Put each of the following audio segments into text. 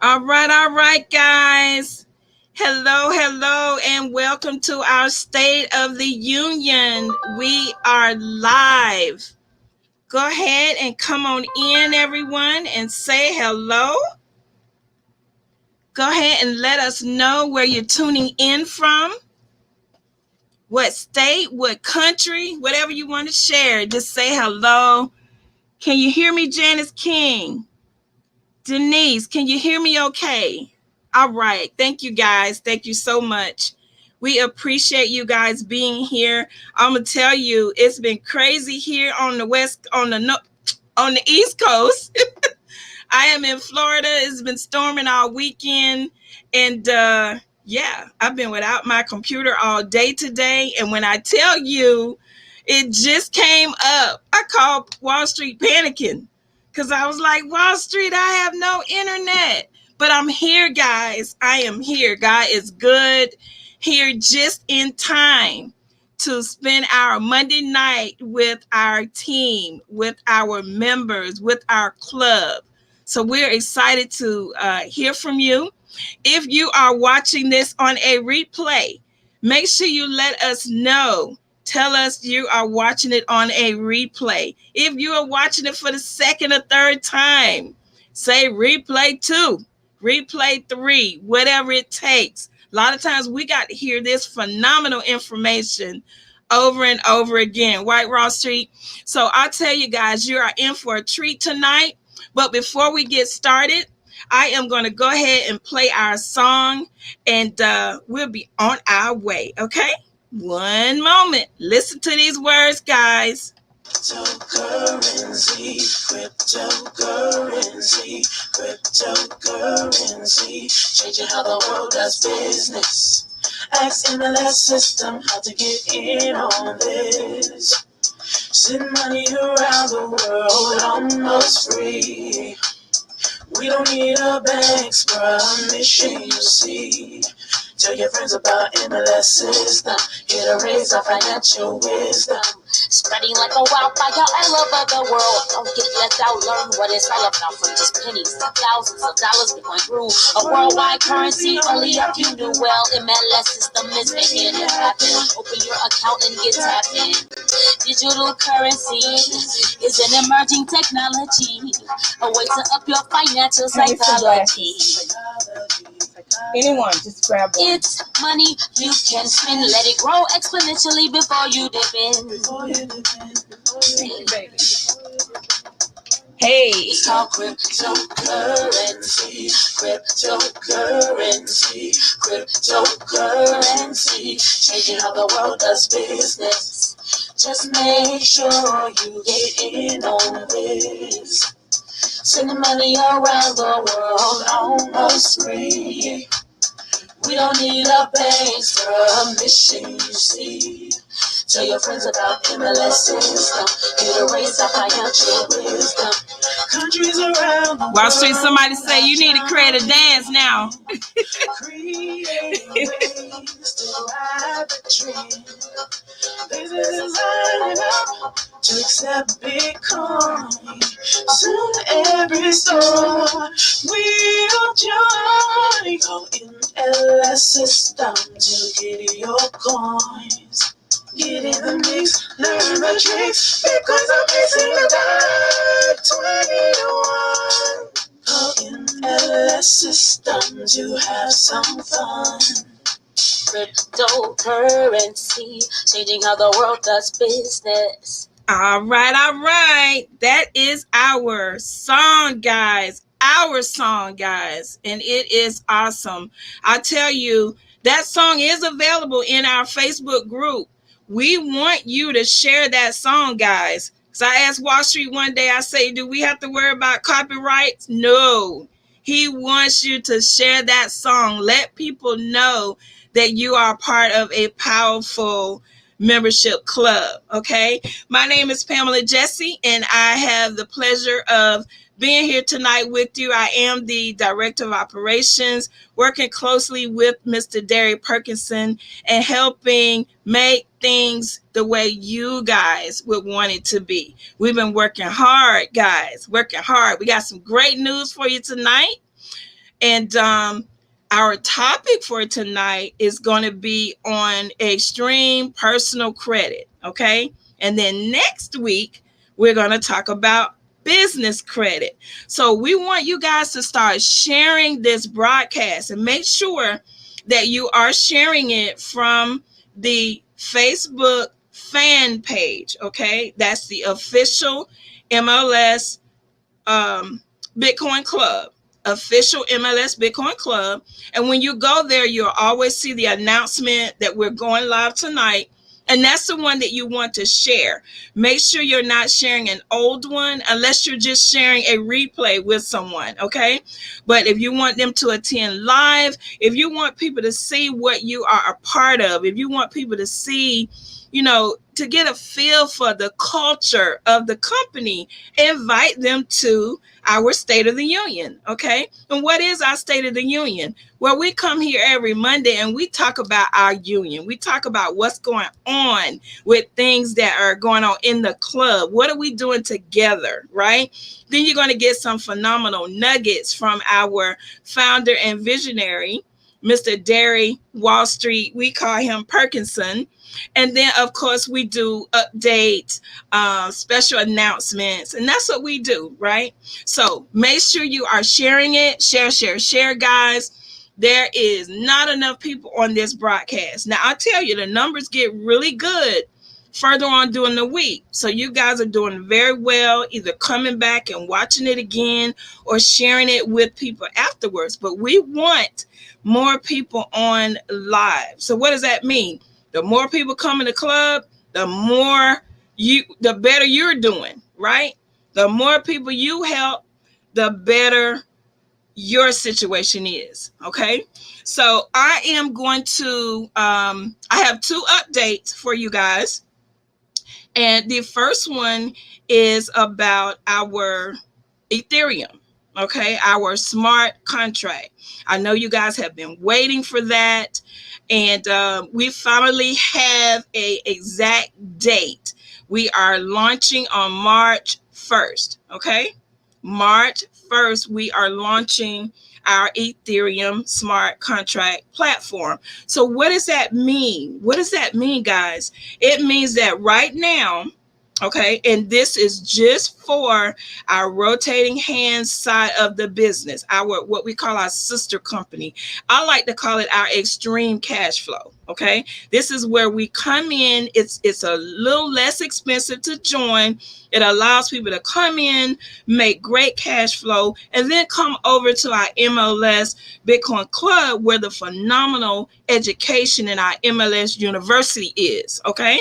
All right, guys. Hello, and welcome to our State of the Union. We are live. Go ahead and come on in, everyone, and say hello. Go ahead and let us know where you're tuning in from, what state, what country, whatever you want to share. Just say hello. Can you hear me, Janice King? Denise, can you hear me okay? All right. Thank you, guys. Thank you so much. We appreciate you guys being here. I'm gonna tell you, it's been crazy here on the on the East Coast. I am in Florida. It's been storming all weekend, and yeah, I've been without my computer all day today. And when I tell you, it just came up. I called Wallstreet panicking because I was like, Wallstreet, I have no internet. But I'm here, guys. I am here. God is good. Here just in time to spend our Monday night with our team, with our members, with our club. So we're excited to hear from you. If you are watching this on a replay, make sure you let us know. Tell us you are watching it on a replay. If you are watching it for the second or third time, say replay 2, replay 3, whatever it takes. A lot of times we got to hear this phenomenal information over and over again. Right, Wallstreet? So I'll tell you guys, you are in for a treat tonight. But before we get started, I am going to go ahead and play our song, and we'll be on our way, okay? One moment. Listen to these words, guys. Cryptocurrency, changing how the world does business. Ask MLS system how to get in on this. Send money around the world almost free. We don't need a bank's permission, you see. Tell your friends about MLS system. Here to raise our financial wisdom. Spreading like a wildfire all over the world. Don't get left out, learn what it's all about. From just pennies to thousands of dollars, we going through a worldwide currency. Only if you do well, MLS system is making it happen. Open your account and get tapped in. Digital currency is an emerging technology, a way to up your financial psychology. Anyone, just grab one. It's money you can spend. Let it grow exponentially before you dip in. Hey. It's called cryptocurrency. Changing how the world does business. Just make sure you get in on this. Sending money around the world almost free. We don't need a bank's permission, you see. Tell your friends about MLS system. Here to raise our financial wisdom. Countries around the world. Wallstreet, somebody say you need to create a dance now. Create ways to ride the trend. Businesses lining up to accept Bitcoin. Soon every store will join. Go in MLS system to get your coins. Get in the mix, learn the tricks. Bitcoins are facing the dark 20 to 1. Go in MLS system to have some fun. Cryptocurrency, changing how the world does business. All right. That is our song, guys. And it is awesome. I tell you, that song is available in our Facebook group. We want you to share that song, guys. So I asked Wallstreet one day, I say, do we have to worry about copyrights? No. He wants you to share that song. Let people know that you are part of a powerful membership club, okay? My name is Pamela Jesse, and I have the pleasure of being here tonight with you. I am the Director of Operations, working closely with Mr. Darry Perkinson and helping make things the way you guys would want it to be. We've been working hard, guys, working hard. We got some great news for you tonight. And our topic for tonight is going to be on extreme personal credit. Okay. And then next week, we're going to talk about business credit. So we want you guys to start sharing this broadcast and make sure that you are sharing it from the Facebook fan page. Okay. That's the official MLS Bitcoin Club. Official MLS Bitcoin Club. And when you go there, you'll always see the announcement that we're going live tonight. And that's the one that you want to share. Make sure you're not sharing an old one unless you're just sharing a replay with someone, okay? But if you want them to attend live, if you want people to see what you are a part of, if you want people to see, you know, to get a feel for the culture of the company, invite them to our State of the Union, okay? And what is our State of the Union? Well, we come here every Monday and we talk about our union. We talk about what's going on with things that are going on in the club. What are we doing together, right? Then you're going to get some phenomenal nuggets from our founder and visionary, Mr. Darry, Wallstreet. We call him Perkinson. And then, of course, we do updates, special announcements, and that's what we do, right? So make sure you are sharing it. Share, guys. There is not enough people on this broadcast. Now, I'll tell you, the numbers get really good further on during the week. So you guys are doing very well, either coming back and watching it again or sharing it with people afterwards. But we want more people on live. So what does that mean? The more people come in the club, the better you're doing, right? The more people you help, the better your situation is, okay? So I am going to, I have 2 updates for you guys. And the first one is about our Ethereum, okay? Our smart contract. I know you guys have been waiting for that. And we finally have an exact date. We are launching on March 1st, okay? March 1st, we are launching our Ethereum smart contract platform. So what does that mean? What does that mean, guys? It means that right now, okay, and this is just for our rotating hands side of the business, our what we call our sister company. I like to call it our extreme cash flow. Okay, this is where we come in. It's a little less expensive to join. It allows people to come in, make great cash flow, and then come over to our MLS Bitcoin Club, where the phenomenal education in our MLS University is. Okay.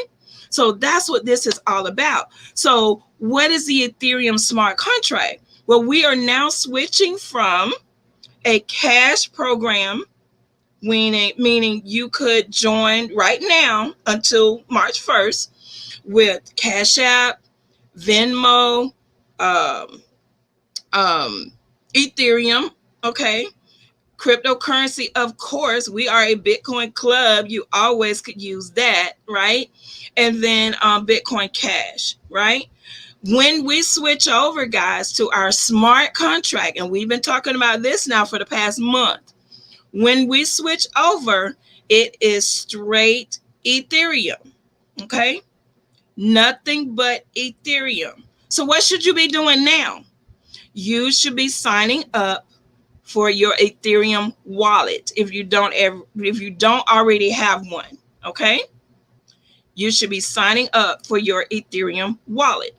So that's what this is all about. So what is the Ethereum smart contract? Well, we are now switching from a cash program, meaning you could join right now until March 1st with Cash App, Venmo, Ethereum, okay? Cryptocurrency, of course, we are a Bitcoin club. You always could use that, right? And then Bitcoin Cash, right? When we switch over, guys, to our smart contract, and we've been talking about this now for the past month. When we switch over, it is straight Ethereum, okay? Nothing but Ethereum. So what should you be doing now? You should be signing up for your Ethereum wallet if you don't already have one, okay? You should be signing up for your Ethereum wallet.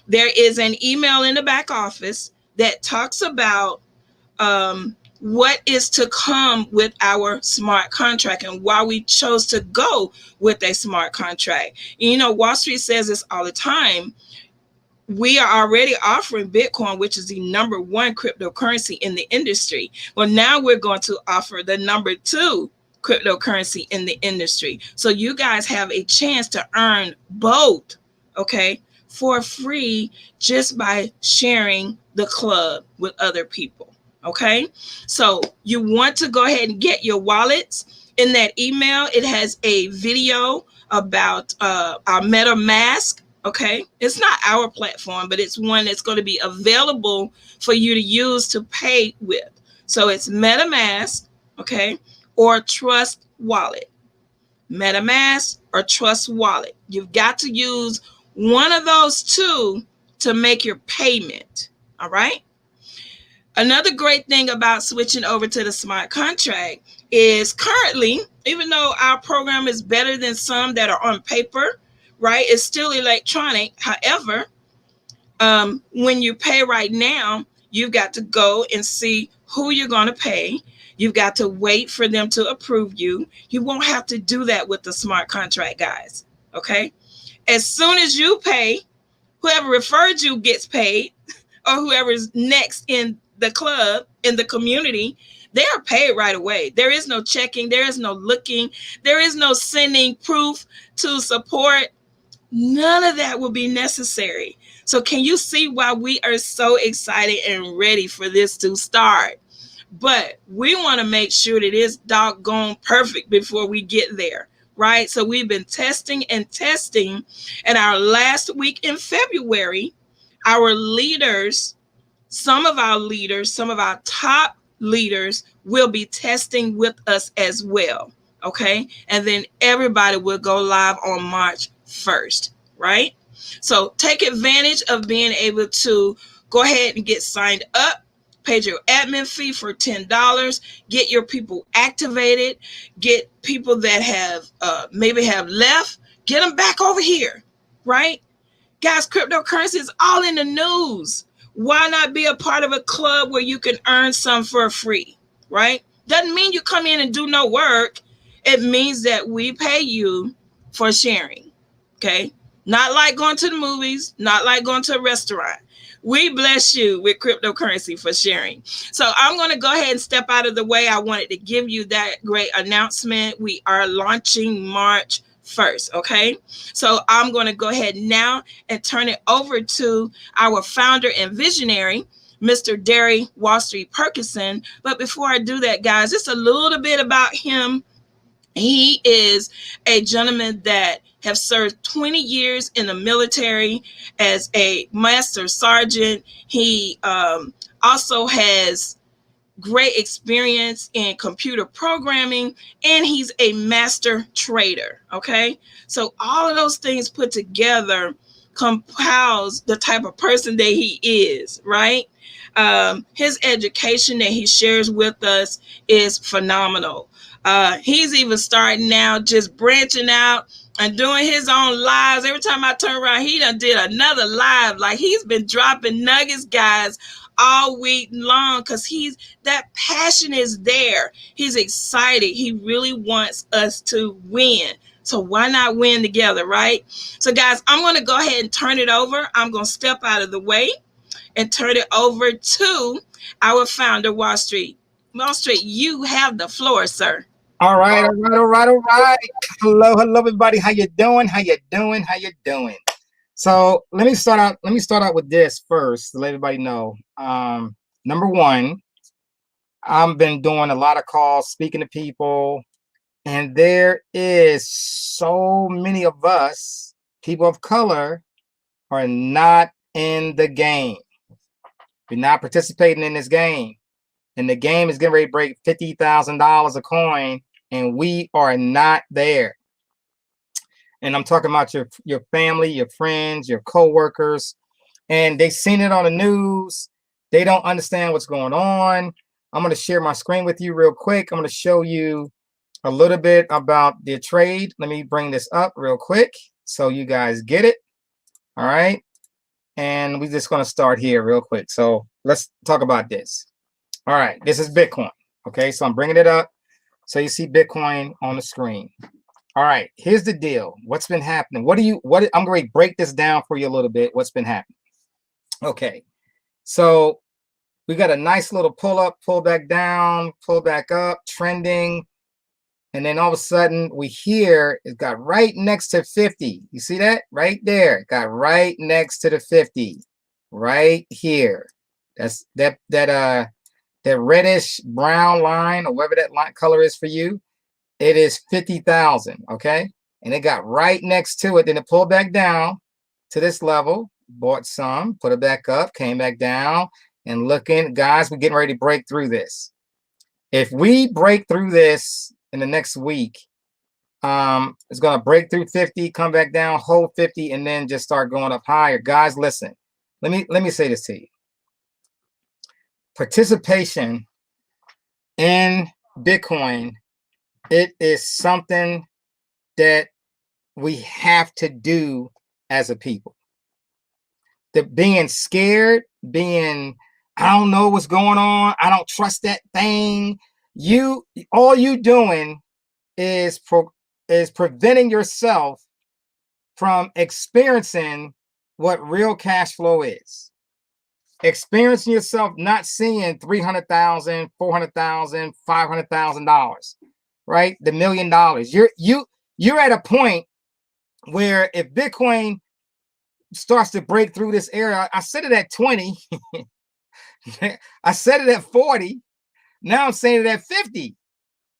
There is an email in the back office that talks about what is to come with our smart contract and why we chose to go with a smart contract. You know, Wallstreet says this all the time. We are already offering Bitcoin, which is the #1 cryptocurrency in the industry. Well, now we're going to offer the #2 cryptocurrency in the industry. So you guys have a chance to earn both, okay, for free just by sharing the club with other people, okay? So you want to go ahead and get your wallets. In that email, it has a video about our MetaMask. Okay, it's not our platform, but it's one that's going to be available for you to use to pay with. So it's MetaMask, okay, or Trust Wallet. MetaMask or Trust Wallet. You've got to use one of those two to make your payment. All right. Another great thing about switching over to the smart contract is currently, even though our program is better than some that are on paper, right, it's still electronic. However, when you pay right now, you've got to go and see who you're going to pay. You've got to wait for them to approve you. You won't have to do that with the smart contract, guys. Okay. As soon as you pay, whoever referred you gets paid, or whoever's next in the club, in the community, they are paid right away. There is no checking. There is no looking. There is no sending proof to support. None of that will be necessary. So can you see why we are so excited and ready for this to start? But we want to make sure that it's doggone perfect before we get there, right? So we've been testing and testing. And our last week in February, our leaders, some of our top leaders will be testing with us as well, okay? And then everybody will go live on March 1st, right? So take advantage of being able to go ahead and get signed up, pay your admin fee for $10, get your people activated, get people that have maybe have left, get them back over here, right? Guys, cryptocurrency is all in the news. Why not be a part of a club where you can earn some for free, right? Doesn't mean you come in and do no work. It means that we pay you for sharing, okay? Not like going to the movies, not like going to a restaurant. We bless you with cryptocurrency for sharing. So I'm going to go ahead and step out of the way. I wanted to give you that great announcement. We are launching March 1st, okay? So I'm going to go ahead now and turn it over to our founder and visionary, Mr. Darry Wallstreet Perkinson. But before I do that, guys, just a little bit about him. He is a gentleman that have served 20 years in the military as a master sergeant. He also has great experience in computer programming, and he's a master trader, okay? So all of those things put together compiles the type of person that he is, right? His education that he shares with us is phenomenal. He's even starting now just branching out and doing his own lives. Every time I turn around, he done did another live. Like, he's been dropping nuggets, guys, all week long, because that passion is there. He's excited. He really wants us to win. So why not win together, right? So guys, I'm going to go ahead and turn it over. I'm going to step out of the way and turn it over to our founder, Wallstreet. Wallstreet, you have the floor, sir. All right. Hello, everybody. How you doing? So let me start out with this first to let everybody know. Number one, I've been doing a lot of calls, speaking to people, and there is so many of us, people of color, are not in the game. We're not participating in this game. And the game is getting ready to break $50,000 a coin, and we are not there. And I'm talking about your family, your friends, your co-workers, and they've seen it on the news. They don't understand what's going on. I'm going to share my screen with you real quick. I'm going to show you a little bit about the trade. Let me bring this up real quick so you guys get it. All right. And we're just going to start here real quick. So let's talk about this. All right. This is Bitcoin. Okay. So I'm bringing it up so you see Bitcoin on the screen. All right. Here's the deal. What's been happening? I'm going to break this down for you a little bit. What's been happening? Okay. So we got a nice little pull up, pull back down, pull back up, trending. And then all of a sudden we hear it got right next to 50. You see that right there? It got right next to the 50 right here. That's that reddish brown line, or whatever that line color is for you. It is 50,000. Okay. And it got right next to it. Then it pulled back down to this level, bought some, put it back up, came back down, and looking, guys, we're getting ready to break through this. If we break through this in the next week, it's going to break through 50, come back down, hold 50, and then just start going up higher. Guys, listen, let me say this to you. Participation in Bitcoin, it is something that we have to do as a people. The being scared, being, I don't know what's going on, I don't trust that thing. All you doing is preventing yourself from experiencing what real cash flow is. Experiencing yourself not seeing $300,000, $400,000, $500,000, right? The $1 million. You're at a point where if Bitcoin starts to break through this area, I said it at 20, I said it at 40, now I'm saying it at 50.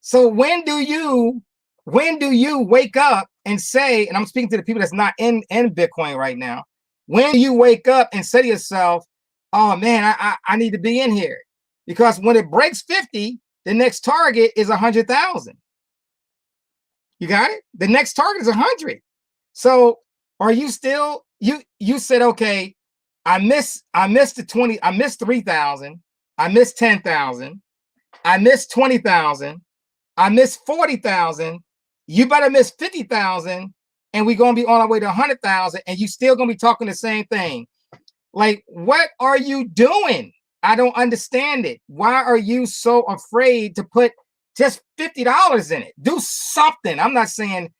So when do you wake up and say, and I'm speaking to the people that's not in Bitcoin right now, when do you wake up and say to yourself, oh man, I need to be in here? Because when it breaks 50, the next target is 100,000. You got it? The next target is 100. So are you still, you said, okay, I missed the 20, I missed 3,000, I missed 10,000, I missed 20,000, I missed 40,000. You better miss 50,000, and we're gonna be on our way to 100,000, and you still gonna be talking the same thing. Like, what are you doing? I don't understand it. Why are you so afraid to put just $50 in it? Do something. I'm not saying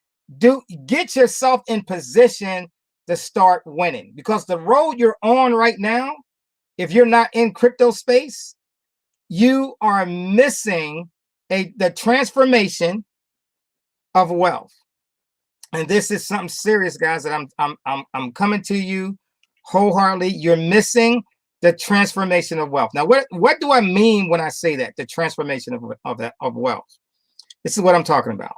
get yourself in position to start winning, because the road you're on right now, if you're not in crypto space, you are missing the transformation of wealth. And this is something serious, guys, that I'm coming to you wholeheartedly. You're missing the transformation of wealth. Now, what do I mean when I say that? The transformation of wealth. This is what I'm talking about.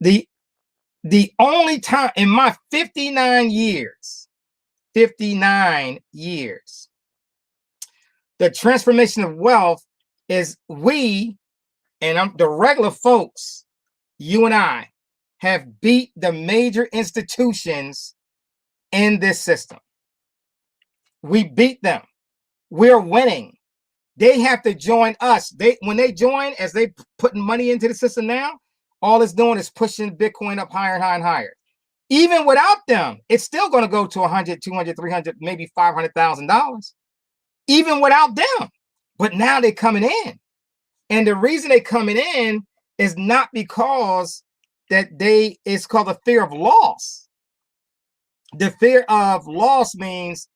The only time in my 59 years, the transformation of wealth is we, and the regular folks, you and I, have beat the major institutions in this system. We beat them. We're winning. They have to join us. When they join, as they putting money into the system now, all it's doing is pushing Bitcoin up higher and higher and higher. Even without them, it's still going to go to 100, 200, 300, maybe $500,000. Even without them. But now they're coming in. And the reason they're coming in is not because that it's called the fear of loss. The fear of loss means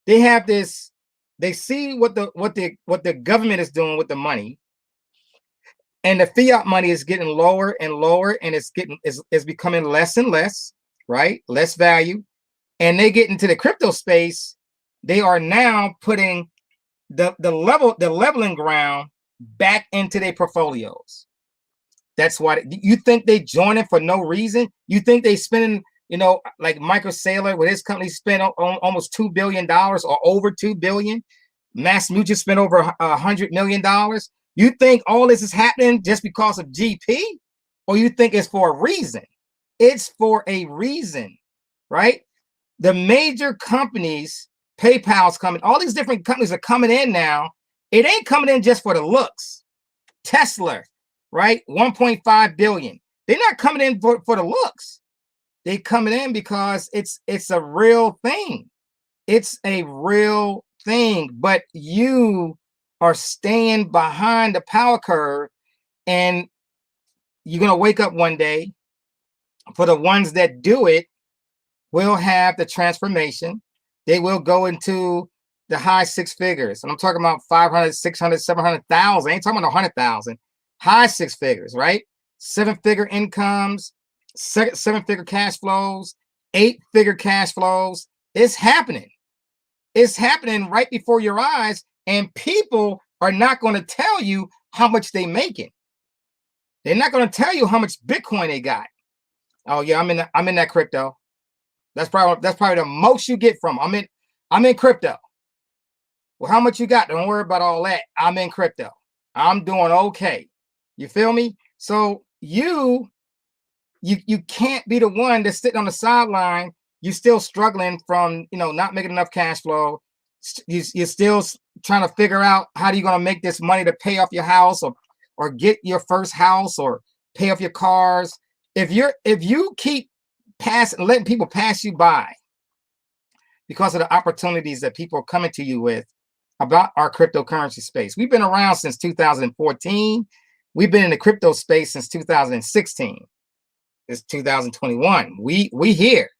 they have this, they see what the government is doing with the money, and the fiat money is getting lower and lower, and it's becoming less and less, right? Less value. And they get into the crypto space, they are now putting the leveling ground back into their portfolios. That's why you think they joining for no reason. You think they spending, like Michael Saylor with his company spent almost $2 billion or over $2 billion. Mass Mutual spent over $100 million. You think all this is happening just because of GP, or you think it's for a reason? It's for a reason, right? The major companies, PayPal's coming, all these different companies are coming in now. It ain't coming in just for the looks. Tesla, right? 1.5 billion. They're not coming in for the looks. They're coming in because it's a real thing. It's a real thing. But you are staying behind the power curve, and you're going to wake up one day. For the ones that do it, will have the transformation. They will go into the high six figures. And I'm talking about 500, 600, 700,000. I ain't talking about 100,000. High six figures, right? 7-figure incomes, 7-figure cash flows, 8-figure cash flows. It's happening. It's happening right before your eyes, and people are not going to tell you how much they making. They're not going to tell you how much Bitcoin they got. Oh yeah, I'm in that crypto. That's probably the most you get from. I'm in crypto. Well, how much you got? Don't worry about all that. I'm in crypto. I'm doing okay. You feel me? So you can't be the one that's sitting on the sideline. You're still struggling from, not making enough cash flow. You're still trying to figure out how you're going to make this money to pay off your house or get your first house or pay off your cars. If you keep letting people pass you by because of the opportunities that people are coming to you with about our cryptocurrency space. We've been around since 2014. We've been in the crypto space since 2016. It's 2021. We here.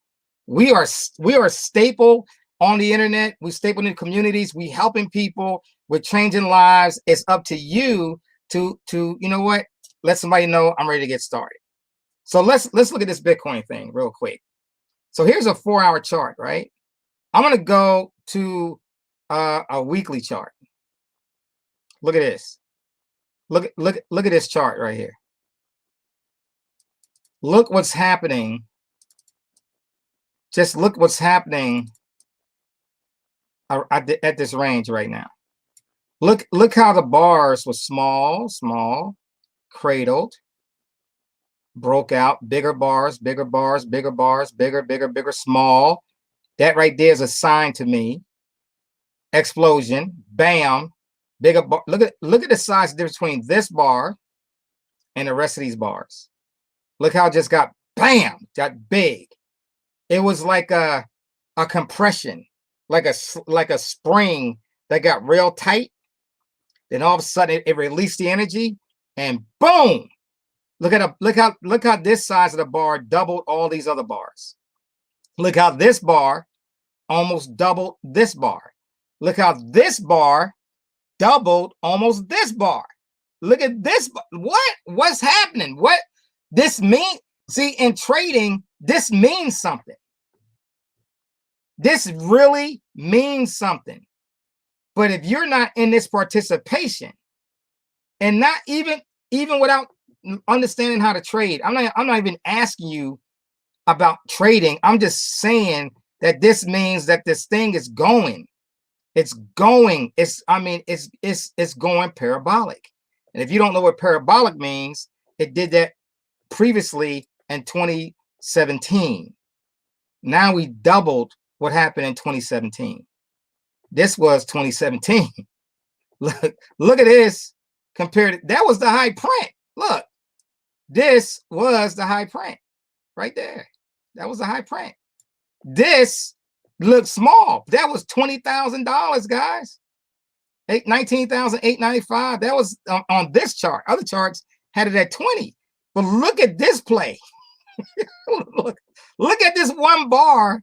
We are staple on the internet. We staple in the communities. We helping people. We're changing lives. It's up to you to let somebody know I'm ready to get started. So let's look at this Bitcoin thing real quick. So here's a 4-hour chart, right? I'm gonna go to a weekly chart. Look at this. Look at this chart right here. Look what's happening. Just look what's happening at this range right now. Look how the bars was small, cradled, broke out, bigger bars, bigger, bigger, small. That right there is a sign to me. Explosion, bam, bigger bar. Look at the size difference between this bar and the rest of these bars. Look how it just got got big. It was like a compression, like a spring that got real tight. Then all of a sudden it released the energy, and boom! Look how this size of the bar doubled all these other bars. Look how this bar almost doubled this bar. Look how this bar doubled almost this bar. Look at this. What's happening? What this mean? See, in trading, this means something. This really means something. But if you're not in this participation, and not even without understanding how to trade, I'm not even asking you about trading. I'm just saying that this means that this thing is going. It's going. It's going parabolic. And if you don't know what parabolic means, it did that previously in 2017. Now we doubled what happened in 2017. This was 2017. Look at this compared. That was the high print. Look, this was the high print right there. That was the high print. This looked small. That was $20,000, guys. $19,895. That was on this chart. Other charts had it at 20. But look at this play. look at this one bar.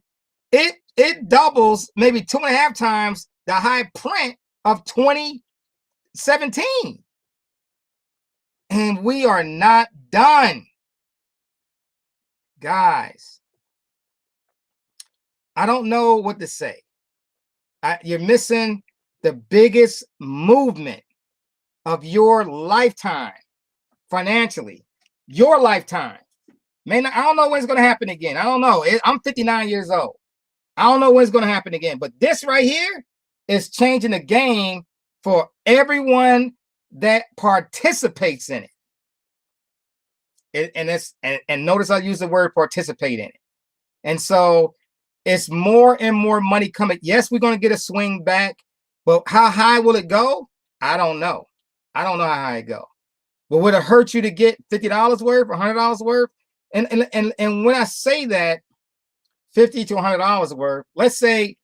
It doubles maybe 2.5 times the high print of 2017. And we are not done. Guys, I don't know what to say. You're missing the biggest movement of your lifetime financially. Your lifetime. Man, I don't know when it's going to happen again. I don't know. I'm 59 years old. I don't know when it's going to happen again. But this right here is changing the game for everyone that participates in it. And notice I use the word participate in it. And so it's more and more money coming. Yes, we're going to get a swing back, but how high will it go? I don't know. I don't know how high it go. But would it hurt you to get $50 worth, $100 worth? And when I say that, $50 to $100 worth, let's say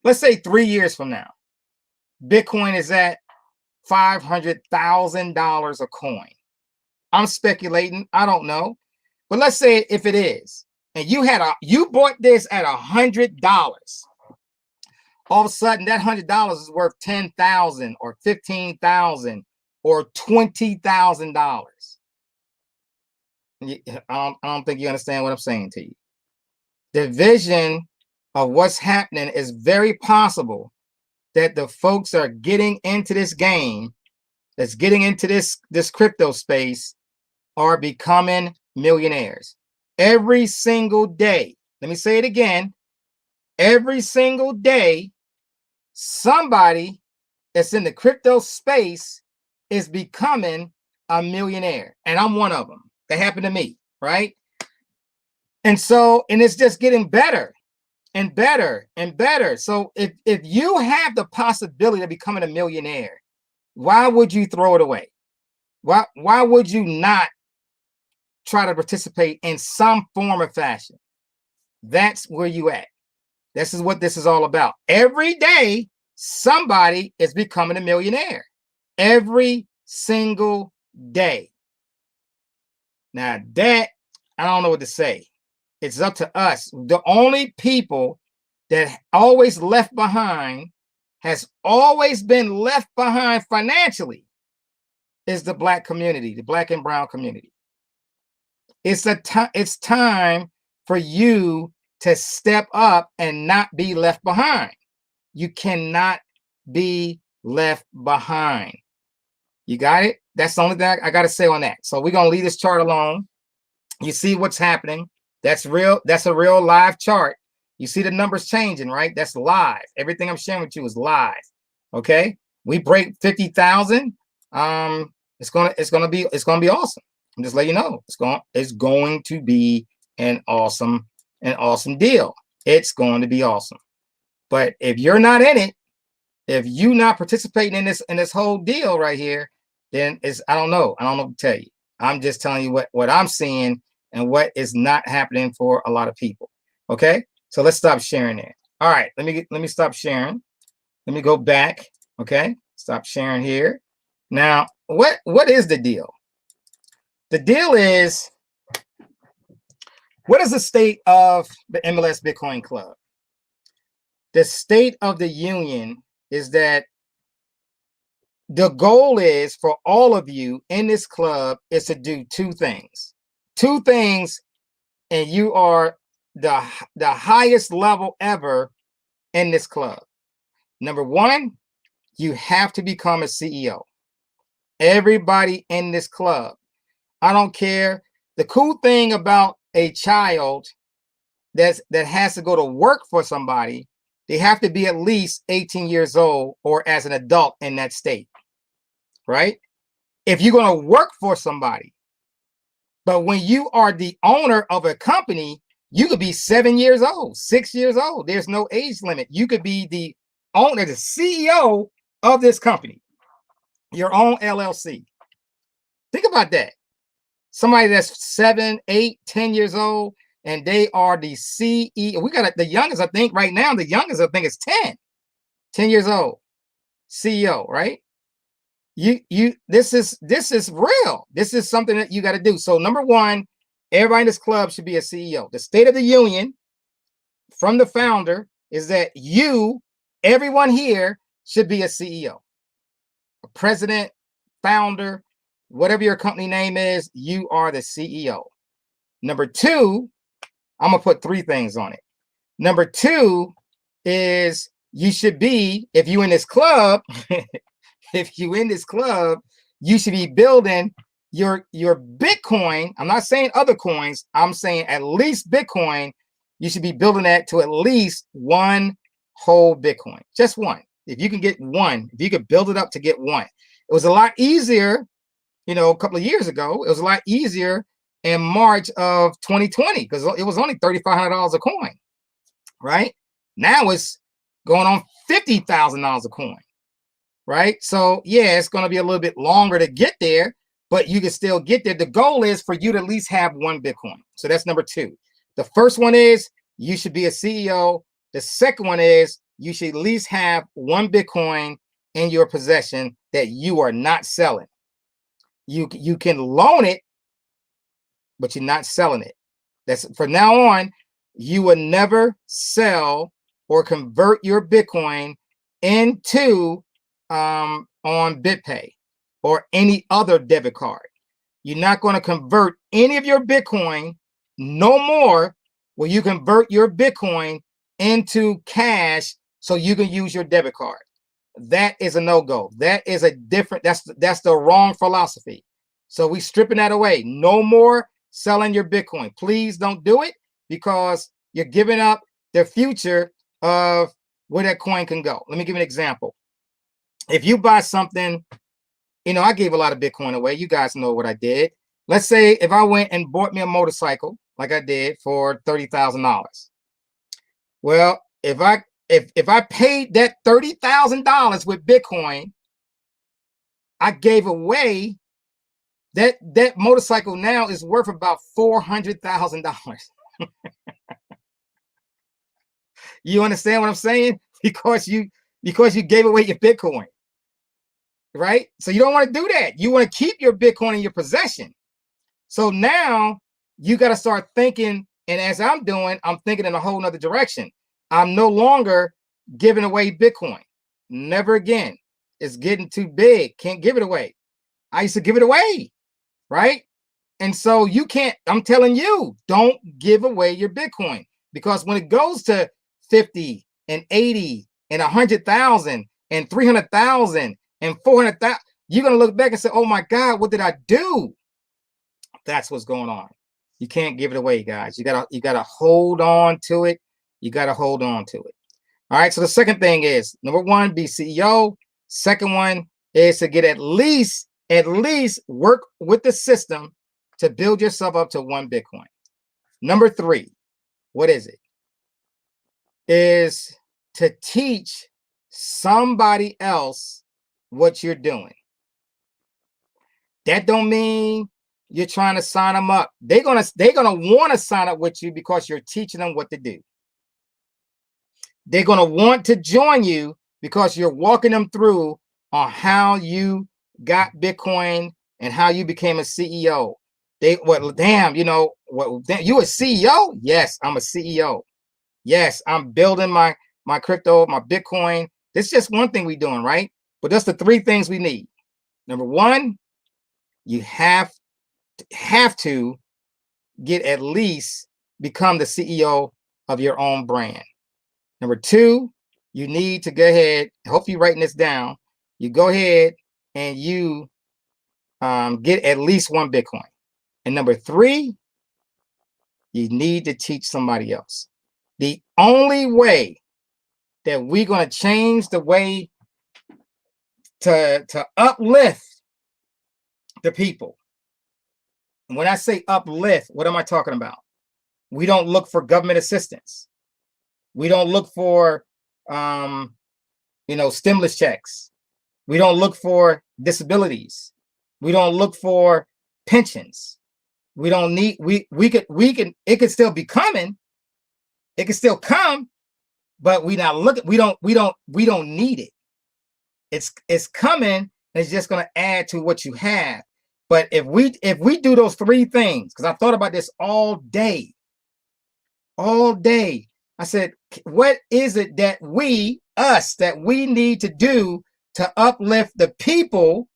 3 years from now, Bitcoin is at $500,000 a coin. I'm speculating. I don't know. But let's say if it is, and you bought this at $100, all of a sudden that $100 is worth $10,000 or $15,000 or $20,000. I don't think you understand what I'm saying to you. The vision of what's happening is very possible that the folks are getting into this game, that's getting into this crypto space, are becoming millionaires. Every single day, let me say it again, every single day, somebody that's in the crypto space is becoming a millionaire, and I'm one of them. That happened to me, right? And so, and it's just getting better and better and better. So if you have the possibility of becoming a millionaire, why would you throw it away? Why would you not try to participate in some form or fashion? That's where you at. This is what this is all about. Every day, somebody is becoming a millionaire. Every single day. Now that, I don't know what to say. It's up to us. The only people that always left behind, has always been left behind financially, is the Black community, the Black and brown community. It's time for you to step up and not be left behind. You cannot be left behind. You got it? That's the only thing I got to say on that. So we're going to leave this chart alone. You see what's happening. That's real. That's a real live chart. You see the numbers changing, right? That's live. Everything I'm sharing with you is live. Okay. We break 50,000. It's gonna be awesome. I'm just letting you know. It's going to be an awesome deal. It's going to be awesome. But if you're not in it, if you're not participating in this whole deal right here, then I don't know what to tell you. I'm just telling you what I'm seeing and what is not happening for a lot of people. Okay, so let's stop sharing there. All right, let me stop sharing. Let me go back. Okay, stop sharing here. Now, what is the deal? The deal is, what is the state of the MLS Bitcoin Club? The state of the union is that the goal is for all of you in this club is to do two things. Two things, and you are the highest level ever in this club. Number one, you have to become a CEO. Everybody in this club. I don't care. The cool thing about a child that has to go to work for somebody, they have to be at least 18 years old or as an adult in that state, right? If you're going to work for somebody, but when you are the owner of a company, you could be 7 years old, 6 years old. There's no age limit. You could be the owner, the CEO of this company, your own LLC. Think about that. Somebody that's 7, 8, 10 years old, and they are the CEO. We got the youngest, I think, right now. The youngest, I think, is 10 years old, CEO, right? This is real. This is something that you got to do. So number one, everybody in this club should be a CEO. The State of the Union from the founder is that everyone here should be a CEO, a president, founder, whatever your company name is, you are the CEO. Number two, I'm going to put 3 things on it. Number 2 is you should be, if you in this club, you should be building your Bitcoin. I'm not saying other coins. I'm saying at least Bitcoin. You should be building that to at least 1 whole Bitcoin, just 1. If you can get 1, if you could build it up to get 1, it was a lot easier. A couple of years ago, it was a lot easier in March of 2020 because it was only $3,500 a coin, right? Now it's going on $50,000 a coin, right? So yeah, it's going to be a little bit longer to get there, but you can still get there. The goal is for you to at least have 1 Bitcoin. So that's number 2. The first one is you should be a CEO. The second one is you should at least have 1 Bitcoin in your possession that you are not selling. You can loan it, but you're not selling it. That's from now on, you will never sell or convert your Bitcoin into on BitPay or any other debit card. You're not going to convert any of your Bitcoin no more will you convert your Bitcoin into cash so you can use your debit card. That is a no-go. That is a different, that's the wrong philosophy. So we stripping that away. No more selling your Bitcoin. Please don't do it because you're giving up the future of where that coin can go. Let me give you an example. If you buy something I gave a lot of Bitcoin away. You guys know what I did. Let's say if I went and bought me a motorcycle like I did for $30,000. Well, if I paid that $30,000 with Bitcoin, I gave away that motorcycle now is worth about $400,000. You understand what I'm saying? Because you gave away your Bitcoin, right? So you don't want to do that. You want to keep your Bitcoin in your possession. So now you got to start thinking, and as I'm doing, I'm thinking in a whole nother direction. I'm no longer giving away Bitcoin. Never again. It's getting too big. Can't give it away. I used to give it away, right? And so you can't, I'm telling you, don't give away your Bitcoin, because when it goes to 50 and 80 and 100,000 and 300,000 and 400,000, you're going to look back and say, oh my God, what did I do? That's what's going on. You can't give it away, guys. You gotta hold on to it. You gotta hold on to it. All right. So the second thing is, number one, be CEO. Second one is to get at least work with the system to build yourself up to 1 Bitcoin. Number three, what is it? Is to teach somebody else what you're doing. That don't mean you're trying to sign them up. They're gonna want to sign up with you because you're teaching them what to do. They're gonna want to join you because you're walking them through on how you got Bitcoin and how you became a CEO. Damn, you a CEO? Yes, I'm a CEO. Yes, I'm building my crypto, my Bitcoin. This is just one thing we're doing, right? But that's the 3 things we need. Number one, you have to get at least become the CEO of your own brand. Number 2, you need to go ahead, hopefully you're writing this down. You go ahead and you get at least 1 Bitcoin. And number 3, you need to teach somebody else. The only way that we're going to change the way to uplift the people. And when I say uplift, what am I talking about? We don't look for government assistance. We don't look for, stimulus checks. We don't look for disabilities. We don't look for pensions. We don't need, it could still be coming. It can still come, but we don't need it. It's coming, and it's just going to add to what you have. But if we do those 3 things, because I thought about this all day, I said, what is it that we need to do to uplift the people?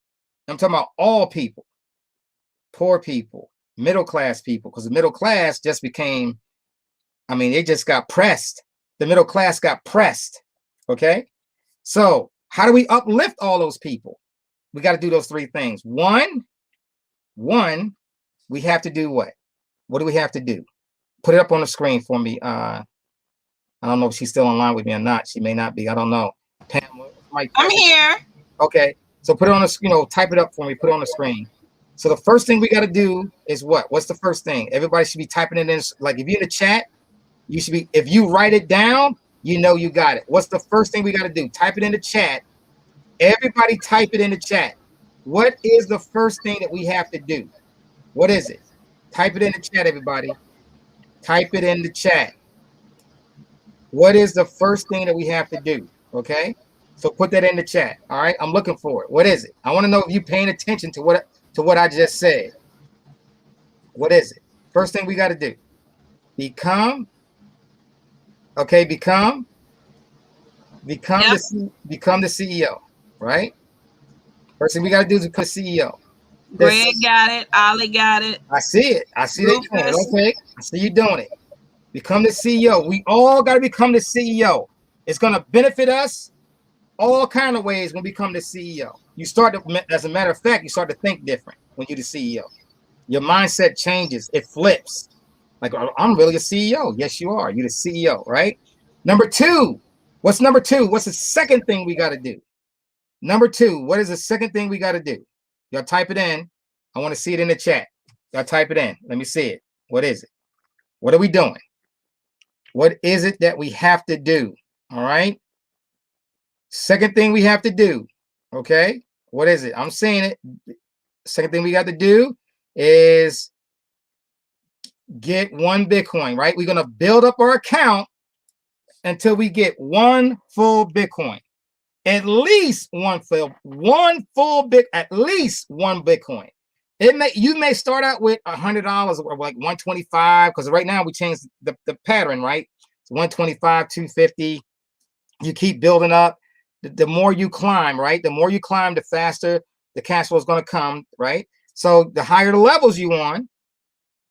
I'm talking about all people, poor people, middle class people, because the middle class just became, it just got pressed. The middle class got pressed. Okay. So how do we uplift all those people? We got to do those 3 things. One, we have to do what? What do we have to do? Put it up on the screen for me. I don't know if she's still online with me or not. She may not be. I don't know. Pam, I'm here. Okay. So put it on the, type it up for me. Put it on the screen. So the first thing we got to do is what? What's the first thing? Everybody should be typing it in. Like if you're in the chat, you should be, if you write it down, you got it. What's the first thing we got to do? Type it in the chat. Everybody type it in the chat. What is the first thing that we have to do? What is it? Type it in the chat, everybody. Type it in the chat. What is the first thing that we have to do? Okay. So put that in the chat. All right. I'm looking for it. What is it? I want to know if you're paying attention to what I just said. What is it? First thing we got to do. Become the CEO, right? First thing we got to do is become the CEO. Greg got it. Ollie got it. I see it. I see that doing it. Okay. I see you doing it. Become the CEO. We all got to become the CEO. It's going to benefit us all kind of ways when we become the CEO. You start to, as a matter of fact, you start to think different when you're the CEO. Your mindset changes. It flips. Like, I'm really a CEO. Yes, you are. You're the CEO, right? Number 2. What's number 2? What's the second thing we got to do? Number 2. What is the second thing we got to do? Y'all type it in. I want to see it in the chat. Y'all type it in. Let me see it. What is it? What are we doing? What is it that we have to do? All right. Second thing we have to do. Okay. What is it? I'm saying it. Second thing we got to do is get 1 Bitcoin, right? We're going to build up our account until we get 1 full Bitcoin. At least at least 1 Bitcoin. You may start out with $100 or like 125, because right now we changed the pattern, right? It's 125, 250. You keep building up. The more you climb, right? The more you climb, the faster the cash flow is going to come, right? So the higher the levels you on,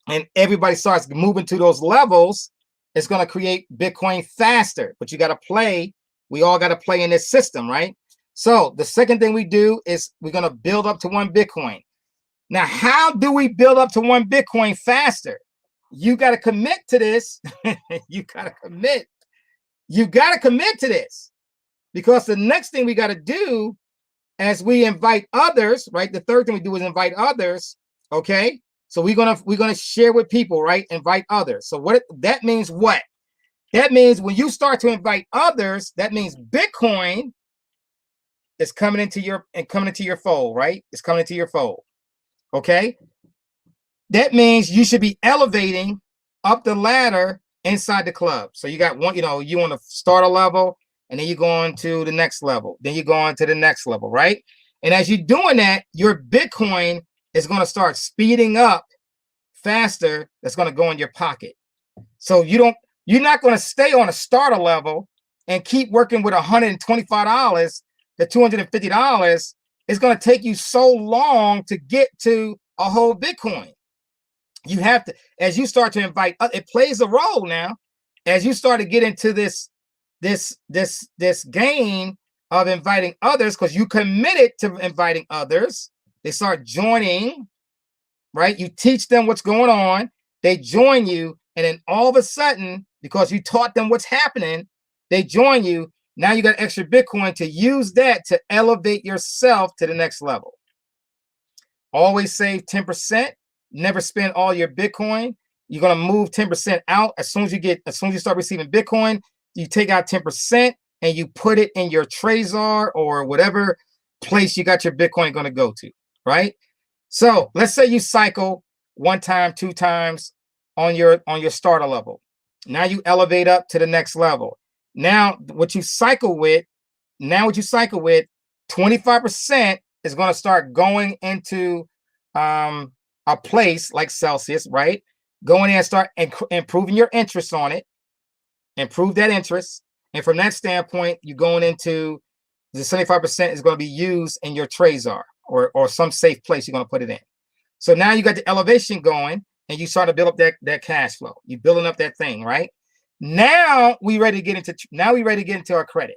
and everybody starts moving to those levels, it's going to create Bitcoin faster. But you got to play. We all got to play in this system, right? So the second thing we do is we're going to build up to 1 Bitcoin. Now, how do we build up to 1 Bitcoin faster? You got to commit to this. You got to commit. You got to commit to this, because the next thing we got to do as we invite others, right? The third thing we do is invite others. Okay. So we're gonna share with people, right? Invite others. So what that means? What that means, when you start to invite others, that means Bitcoin is coming into your fold, right? It's coming into your fold. Okay. That means you should be elevating up the ladder inside the club. So you got one, you want to start a level, and then you go on to the next level. Then you go on to the next level, right? And as you're doing that, your Bitcoin is going to start speeding up faster. That's going to go in your pocket. So you're not going to stay on a starter level and keep working with $125 to $250. It's going to take you so long to get to a whole Bitcoin. You have to, as you start to invite, it plays a role now. As you start to get into this game of inviting others, because you committed to inviting others, they start joining, right? You teach them what's going on, they join you, and then all of a sudden, because you taught them what's happening, they join you. Now you got extra Bitcoin to use that to elevate yourself to the next level. Always save 10%. Never spend all your Bitcoin. You're gonna move 10% out as soon as you start receiving Bitcoin. You take out 10% and you put it in your Trezor or whatever place you got your Bitcoin going to go to, right? So let's say you cycle 1 time, 2 times on your starter level. Now you elevate up to the next level. Now what you cycle with, 25% is going to start going into a place like Celsius, right? Go in there and start improving your interest on it. Improve that interest. And from that standpoint, you're going into the 75% is going to be used in your Trezor or some safe place you're going to put it in. So now you got the elevation going, and you start to build up that cash flow. You're building up that thing, right? Now we ready to get into our credit.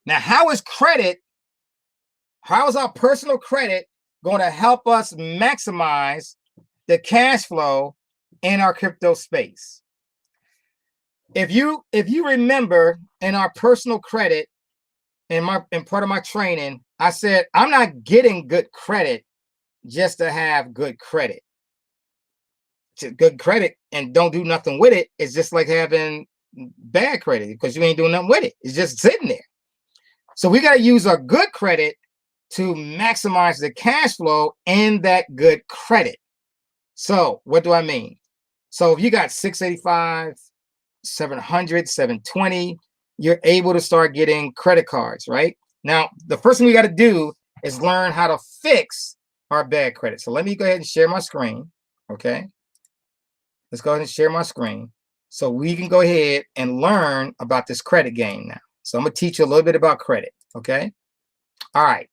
Now, how is our personal credit going to help us maximize the cash flow in our crypto space? If you remember, in our personal credit, in part of my training, I said I'm not getting good credit just to have good credit. Good credit and don't do nothing with it is just like having bad credit, because you ain't doing nothing with it. It's just sitting there. So we got to use our good credit to maximize the cash flow in that good credit. So what do I mean? So if you got 685, 700, 720, you're able to start getting credit cards, right? Now, the first thing we got to do is learn how to fix our bad credit. So let me go ahead and share my screen, okay? Let's go ahead and share my screen so we can go ahead and learn about this credit game now. So I'm going to teach you a little bit about credit, okay? All right.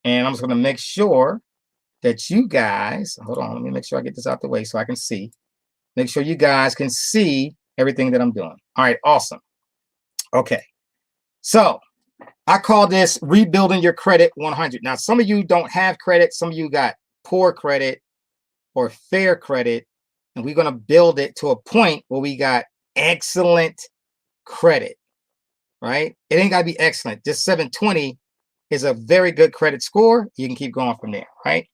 And I'm just going to make sure that you guys, hold on, let me make sure I get this out the way so I can see. Make sure you guys can see everything that I'm doing. All right, awesome. Okay. So I call this rebuilding your credit 100. Now, some of you don't have credit. Some of you got poor credit or fair credit. And we're going to build it to a point where we got excellent credit, right? It ain't got to be excellent. Just 720 is a very good credit score. You can keep going from there, right?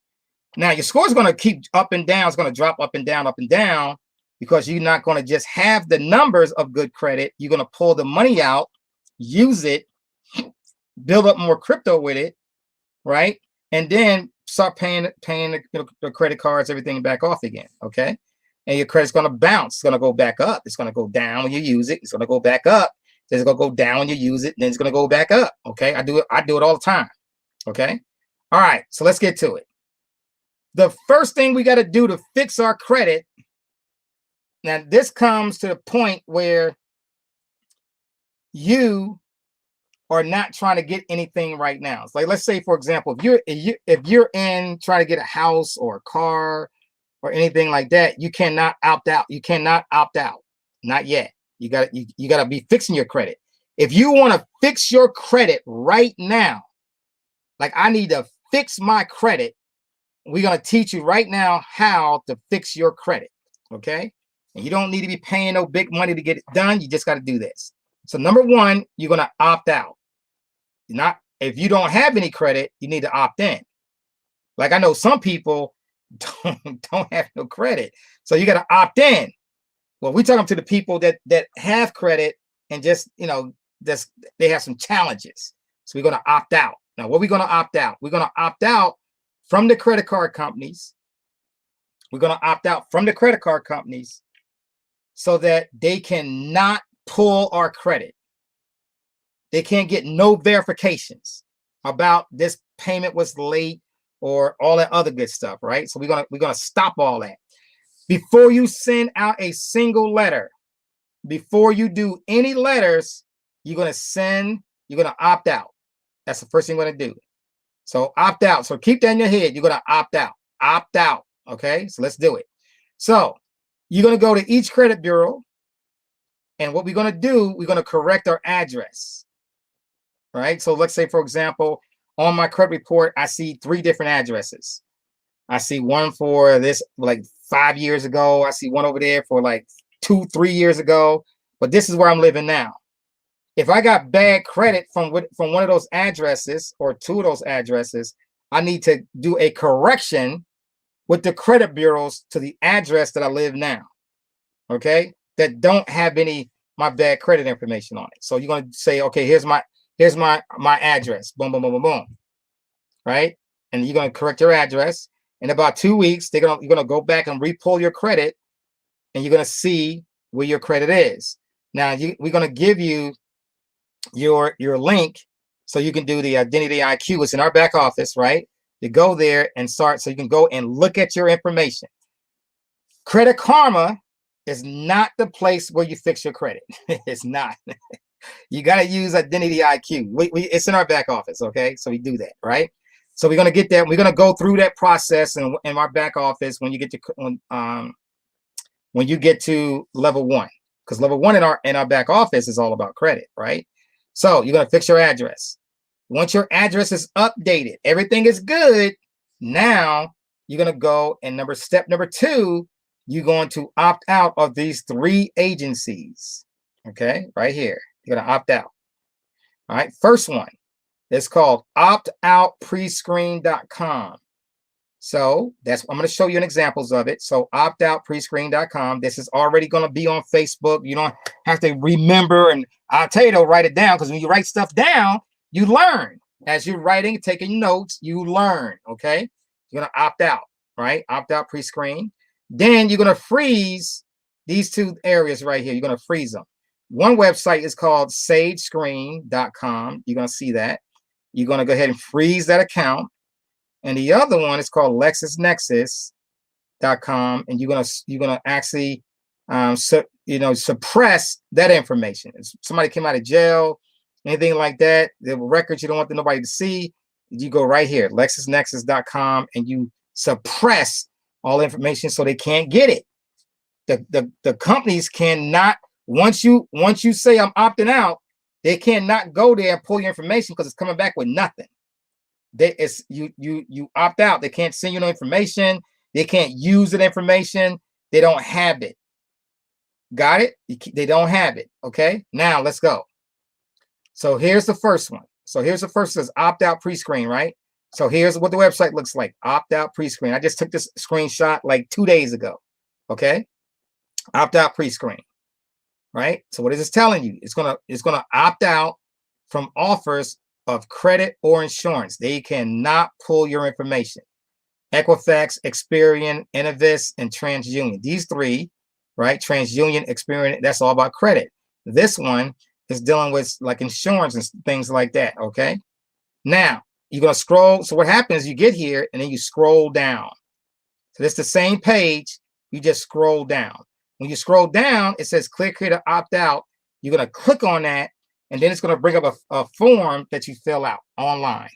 Now, your score is going to keep up and down. It's going to drop up and down, because you're not going to just have the numbers of good credit. You're going to pull the money out, use it, build up more crypto with it, right? And then start paying the credit cards, everything back off again, okay? And your credit's going to bounce. It's going to go back up. It's going to go down when you use it. It's going to go back up. Then it's going to go down when you use it. Then it's going to go back up, okay? I do it all the time, okay? All right, so let's get to it. The first thing we got to do to fix our credit, now this comes to the point where you are not trying to get anything right now. It's like, let's say, for example, if you're in trying to get a house or a car or anything like that, you cannot opt out. You cannot opt out. Not yet. You got to be fixing your credit. If you want to fix your credit right now, like I need to fix my credit, we're going to teach you right now how to fix your credit, okay? And you don't need to be paying no big money to get it done. You just got to do this. So number one, you're going to opt out. If you don't have any credit, you need to opt in. Like I know some people don't have no credit, so you got to opt in. Well, we're talking to the people that have credit and just, they have some challenges. So we're going to opt out. Now, what are we going to opt out? We're going to opt out from the credit card companies. We're going to opt out from the credit card companies so that they cannot pull our credit. They can't get no verifications about this payment was late or all that other good stuff, right? So we're gonna stop all that. Before you send out a single letter, before you do any letters, you're gonna opt out. That's the first thing you're gonna do. So opt out. So keep that in your head. You're gonna opt out. Opt out. Okay. So let's do it. So you're gonna go to each credit bureau, and what we're gonna do, we're gonna correct our address. Right. So let's say, for example, on my credit report, I see 3 different addresses. I see one for this like 5 years ago. I see one over there for like 2-3 years ago. But this is where I'm living now. If I got bad credit from one of those addresses or 2 of those addresses, I need to do a correction with the credit bureaus to the address that I live now. Okay, that don't have my bad credit information on it. So you're gonna say, okay, here's my address. Boom, boom, boom, boom, boom. Right, and you're gonna correct your address. In about 2 weeks, you're gonna go back and re-pull your credit, and you're gonna see where your credit is. Now we're gonna give you your link so you can do the identity IQ. It's in our back office, right? You go there and start, so you can go and look at your information. Credit Karma is not the place where you fix your credit. It's not. You got to use identity IQ. It's in our back office, okay? So we do that, right? So we're gonna get that. We're gonna go through that process in our back office when you get to level 1, because level 1 in our back office is all about credit, right? So you're gonna fix your address. Once your address is updated, everything is good. Now you're gonna go and step number 2, you're going to opt out of these 3 agencies. Okay, right here. You're gonna opt out. All right, first one. It's called optoutprescreen.com. So I'm going to show you examples of it. So optoutprescreen.com. This is already going to be on Facebook. You don't have to remember, and I'll tell you to write it down, because when you write stuff down, you learn. As you're writing, taking notes, you learn. Okay, you're going to opt out, right? Opt out pre-screen. Then you're going to freeze these 2 areas right here. You're going to freeze them. One website is called sagescreen.com. You're going to see that. You're going to go ahead and freeze that account. And the other one is called lexisnexus.com. And you're going to actually suppress that information. If somebody came out of jail, anything like that, there were records you don't want nobody to see, you go right here, lexisnexus.com, and you suppress all information so they can't get it. The companies cannot, once you say I'm opting out, they cannot go there and pull your information, because it's coming back with nothing. You opt out. They can't send you no information. They can't use that information. They don't have it. Got it? They don't have it. Okay. Now let's go. So here's the first one. So here's the first, says opt-out pre-screen, right? So here's what the website looks like, opt-out pre-screen. I just took this screenshot like 2 days ago, okay? Opt-out pre-screen, right? So what is this telling you? It's gonna opt out from offers of credit or insurance. They cannot pull your information. Equifax, Experian, Innovis, and TransUnion. These three, right? TransUnion, Experian, that's all about credit. This one is dealing with like insurance and things like that, okay? Now, you're going to scroll. So what happens, you get here, and then you scroll down. So it's the same page. You just scroll down. When you scroll down, it says click here to opt out. You're going to click on that, and then it's going to bring up a form that you fill out online.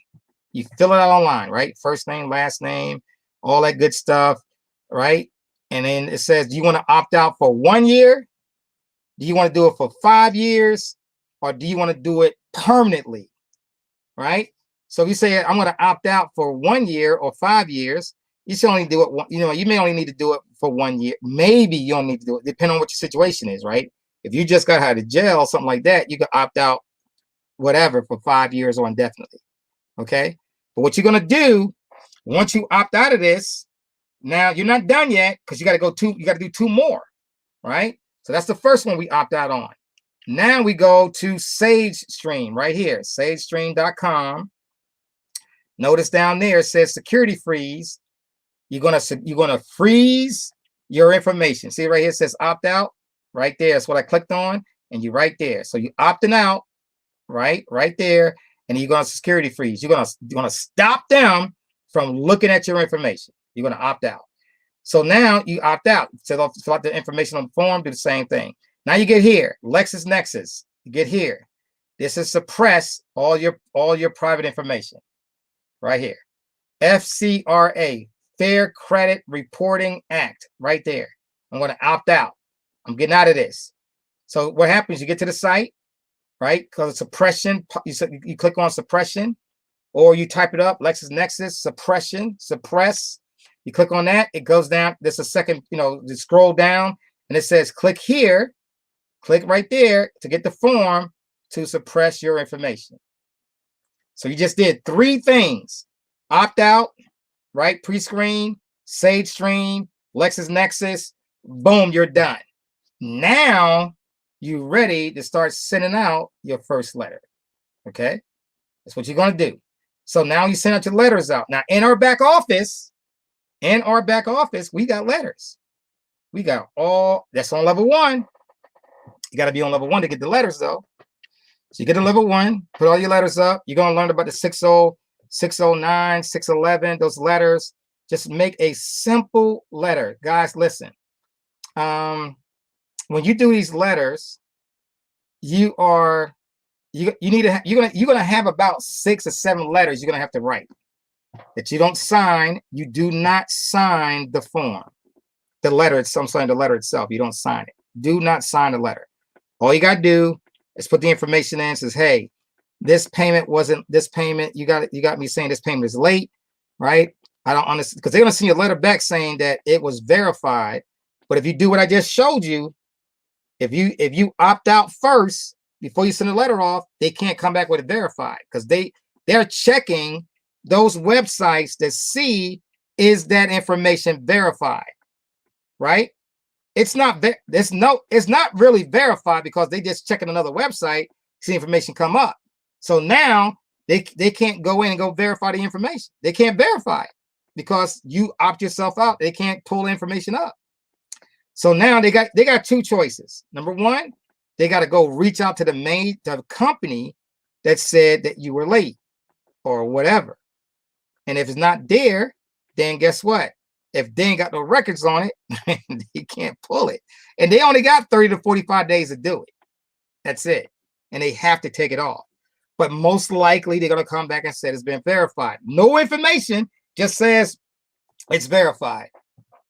You fill it out online, right? First name, last name, all that good stuff, right? And then it says, do you want to opt out for 1 year? Do you want to do it for 5 years? Or do you want to do it permanently, right? So if you say, I'm going to opt out for 1 year or 5 years, you should only do it, you may only need to do it for 1 year. Maybe you don't need to do it, depending on what your situation is, right? If you just got out of jail, something like that, you can opt out whatever for 5 years or indefinitely, okay? But what you're going to do, once you opt out of this, now you're not done yet, because you got to do 2 more, right? So that's the first one we opt out on. Now we go to SageStream right here, sagestream.com. Notice down there it says security freeze. You're gonna freeze your information. See right here it says opt out right there. That's what I clicked on, and you're right there. So you opting out, right there, and you're gonna security freeze. You're gonna stop them from looking at your information. You're gonna opt out. So now you opt out. Fill out the information on the form. Do the same thing. Now you get here, LexisNexis. You get here. This is suppress all your private information. Right here. FCRA, Fair Credit Reporting Act. Right there. I'm going to opt out. I'm getting out of this. So what happens? You get to the site, right? Because suppression. You click on suppression, or you type it up. LexisNexis suppression, suppress. You click on that. It goes down. There's a second. You scroll down, and it says click here. Click right there to get the form to suppress your information. So you just did 3 things: opt out, right? Pre-screen, SageStream, LexisNexis. Boom, you're done. Now you're ready to start sending out your first letter. Okay, that's what you're going to do. So now you send out your letters out. Now in our back office, we got letters. We got all that's on level 1. You got to be on level 1 to get the letters, though. So you get to level 1, put all your letters up. You're going to learn about the 60, 609, 611, those letters. Just make a simple letter. Guys, listen. When you do these letters, you're gonna have about 6 or 7 letters you're gonna have to write that you don't sign. You do not sign the form. The letter, I'm saying the letter itself. You don't sign it. Do not sign the letter. All you gotta do is put the information in. Says, hey, this payment wasn't this payment. You got me saying this payment is late, right? I don't understand, because they're gonna send you a letter back saying that it was verified. But if you do what I just showed you, if you opt out first before you send the letter off, they can't come back with it verified, because they're checking those websites to see is that information verified, right? It's not really verified, because they just checking another website, see information come up. So now they can't go in and go verify the information. They can't verify it because you opt yourself out. They can't pull the information up. So now they got 2 choices. Number 1, they got to go reach out to the company that said that you were late or whatever. And if it's not there, then guess what? If they ain't got no records on it, they can't pull it. And they only got 30 to 45 days to do it. That's it. And they have to take it off. But most likely they're going to come back and say it's been verified. No information, just says it's verified,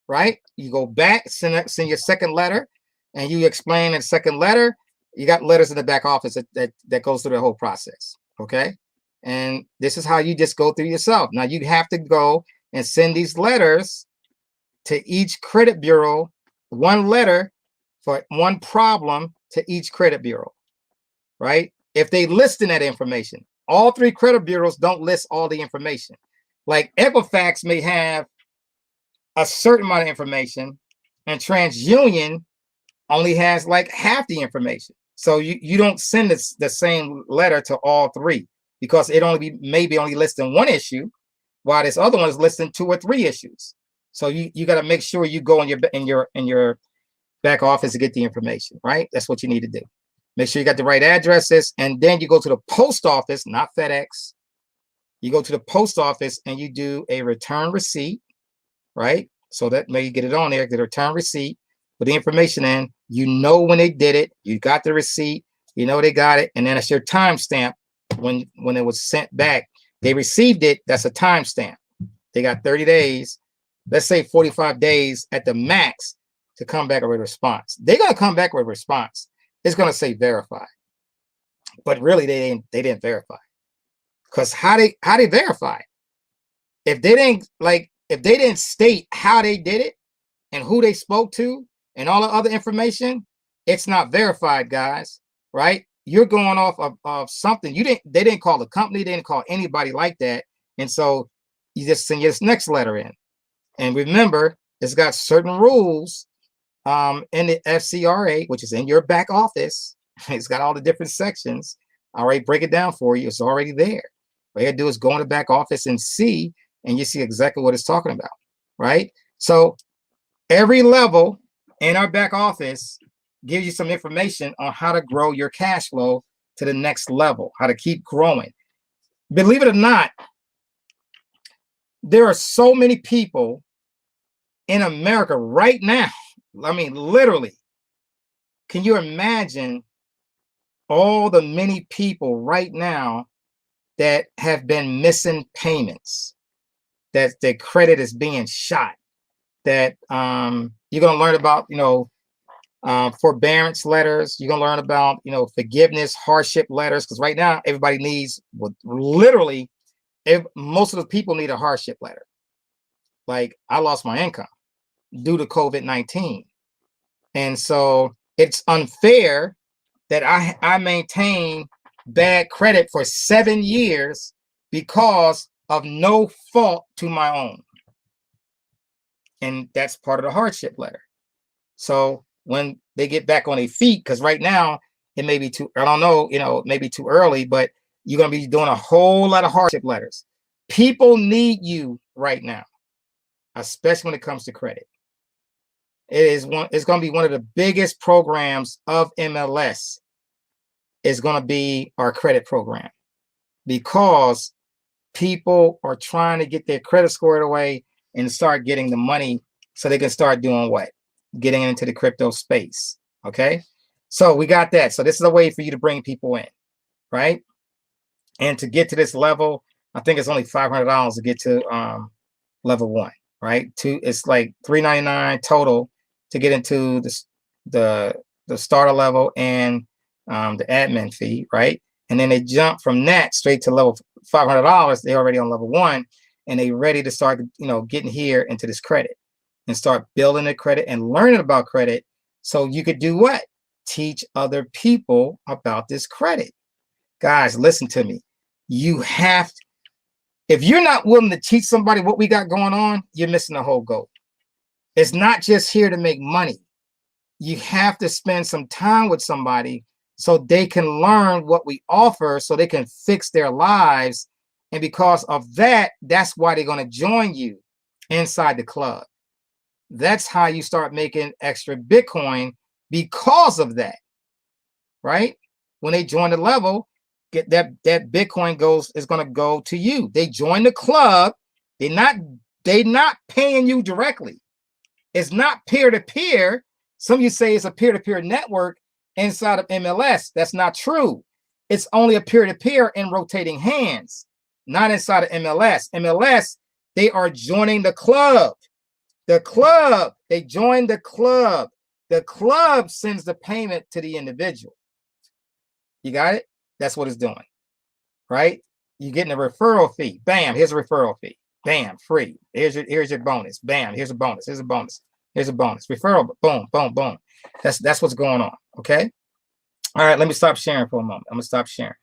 right? You go back, send your second letter, and you explain in the second letter. You got letters in the back office that goes through the whole process, okay? And this is how you just go through yourself. Now you have to go and send these letters to each credit bureau, 1 letter for 1 problem to each credit bureau, right? If they listing that information, all three credit bureaus don't list all the information. Like Equifax may have a certain amount of information, and TransUnion only has like half the information. So you don't send the same letter to all three, because it maybe only listing one issue, while this other one is listing 2 or 3 issues. So you got to make sure you go in your back office to get the information, right? That's what you need to do. Make sure you got the right addresses, and then you go to the post office, not FedEx. You go to the post office and you do a return receipt, right? So that may get it on there, get a return receipt, put the information in, you know when they did it, you got the receipt, you know they got it, and then it's your timestamp when it was sent back. They received it, that's a timestamp. They got 30 days, let's say 45 days at the max to come back with a response. They're gonna come back with a response. It's gonna say verified, but really they didn't verify. Because how they verify? If they didn't state how they did it and who they spoke to and all the other information, it's not verified, guys, right? You're going off of something. They didn't call the company, they didn't call anybody like that. And so you just send your next letter in. And remember, it's got certain rules in the FCRA, which is in your back office. It's got all the different sections. I'll already break it down for you. It's already there. All you gotta do is go in the back office and see, and you see exactly what it's talking about, right? So every level in our back office gives you some information on how to grow your cash flow to the next level, how to keep growing. Believe it or not, there are so many people in America right now. I mean, literally, can you imagine all the many people right now that have been missing payments, that their credit is being shot, that you're going to learn about, forbearance letters. You're going to learn about, forgiveness, hardship letters, because right now everybody needs, literally, most of the people need a hardship letter. Like, I lost my income due to COVID-19. And so it's unfair that I maintain bad credit for 7 years because of no fault to my own. And that's part of the hardship letter. So when they get back on their feet, because right now it may be too, I don't know, maybe too early, but you're going to be doing a whole lot of hardship letters. People need you right now, especially when it comes to credit. It's going to be one of the biggest programs of MLS. Is going to be our credit program, because people are trying to get their credit scored away and start getting the money so they can start doing what? Getting into the crypto space. Okay. So we got that. So this is a way for you to bring people in, right? And to get to this level, I think it's only $500 to get to level 1, right? It's like $399 total to get into the starter level and the admin fee, right? And then they jump from that straight to level $500. They're already on level 1, and they're ready to start, getting here into this credit and start building the credit and learning about credit. So you could do what? Teach other people about this credit. Guys, listen to me. You have to, if you're not willing to teach somebody what we got going on, you're missing the whole goal. It's not just here to make money. You have to spend some time with somebody so they can learn what we offer, so they can fix their lives. And because of that, that's why they're going to join you inside the club. That's how you start making extra Bitcoin because of that, right? When they join the level, get that Bitcoin is going to go to you. They join the club. They're not paying you directly. It's not peer-to-peer. Some of you say it's a peer-to-peer network inside of MLS. That's not true. It's only a peer-to-peer in rotating hands, not inside of MLS. MLS, they are joining the club. The club, they join the club. The club sends the payment to the individual. You got it? That's what it's doing, right? You're getting a referral fee. Bam, here's a referral fee. Bam, free. Here's your bonus. Bam, here's a bonus. Here's a bonus. Here's a bonus. Referral, boom, boom, boom. That's what's going on, okay? All right, let me stop sharing for a moment. I'm going to stop sharing.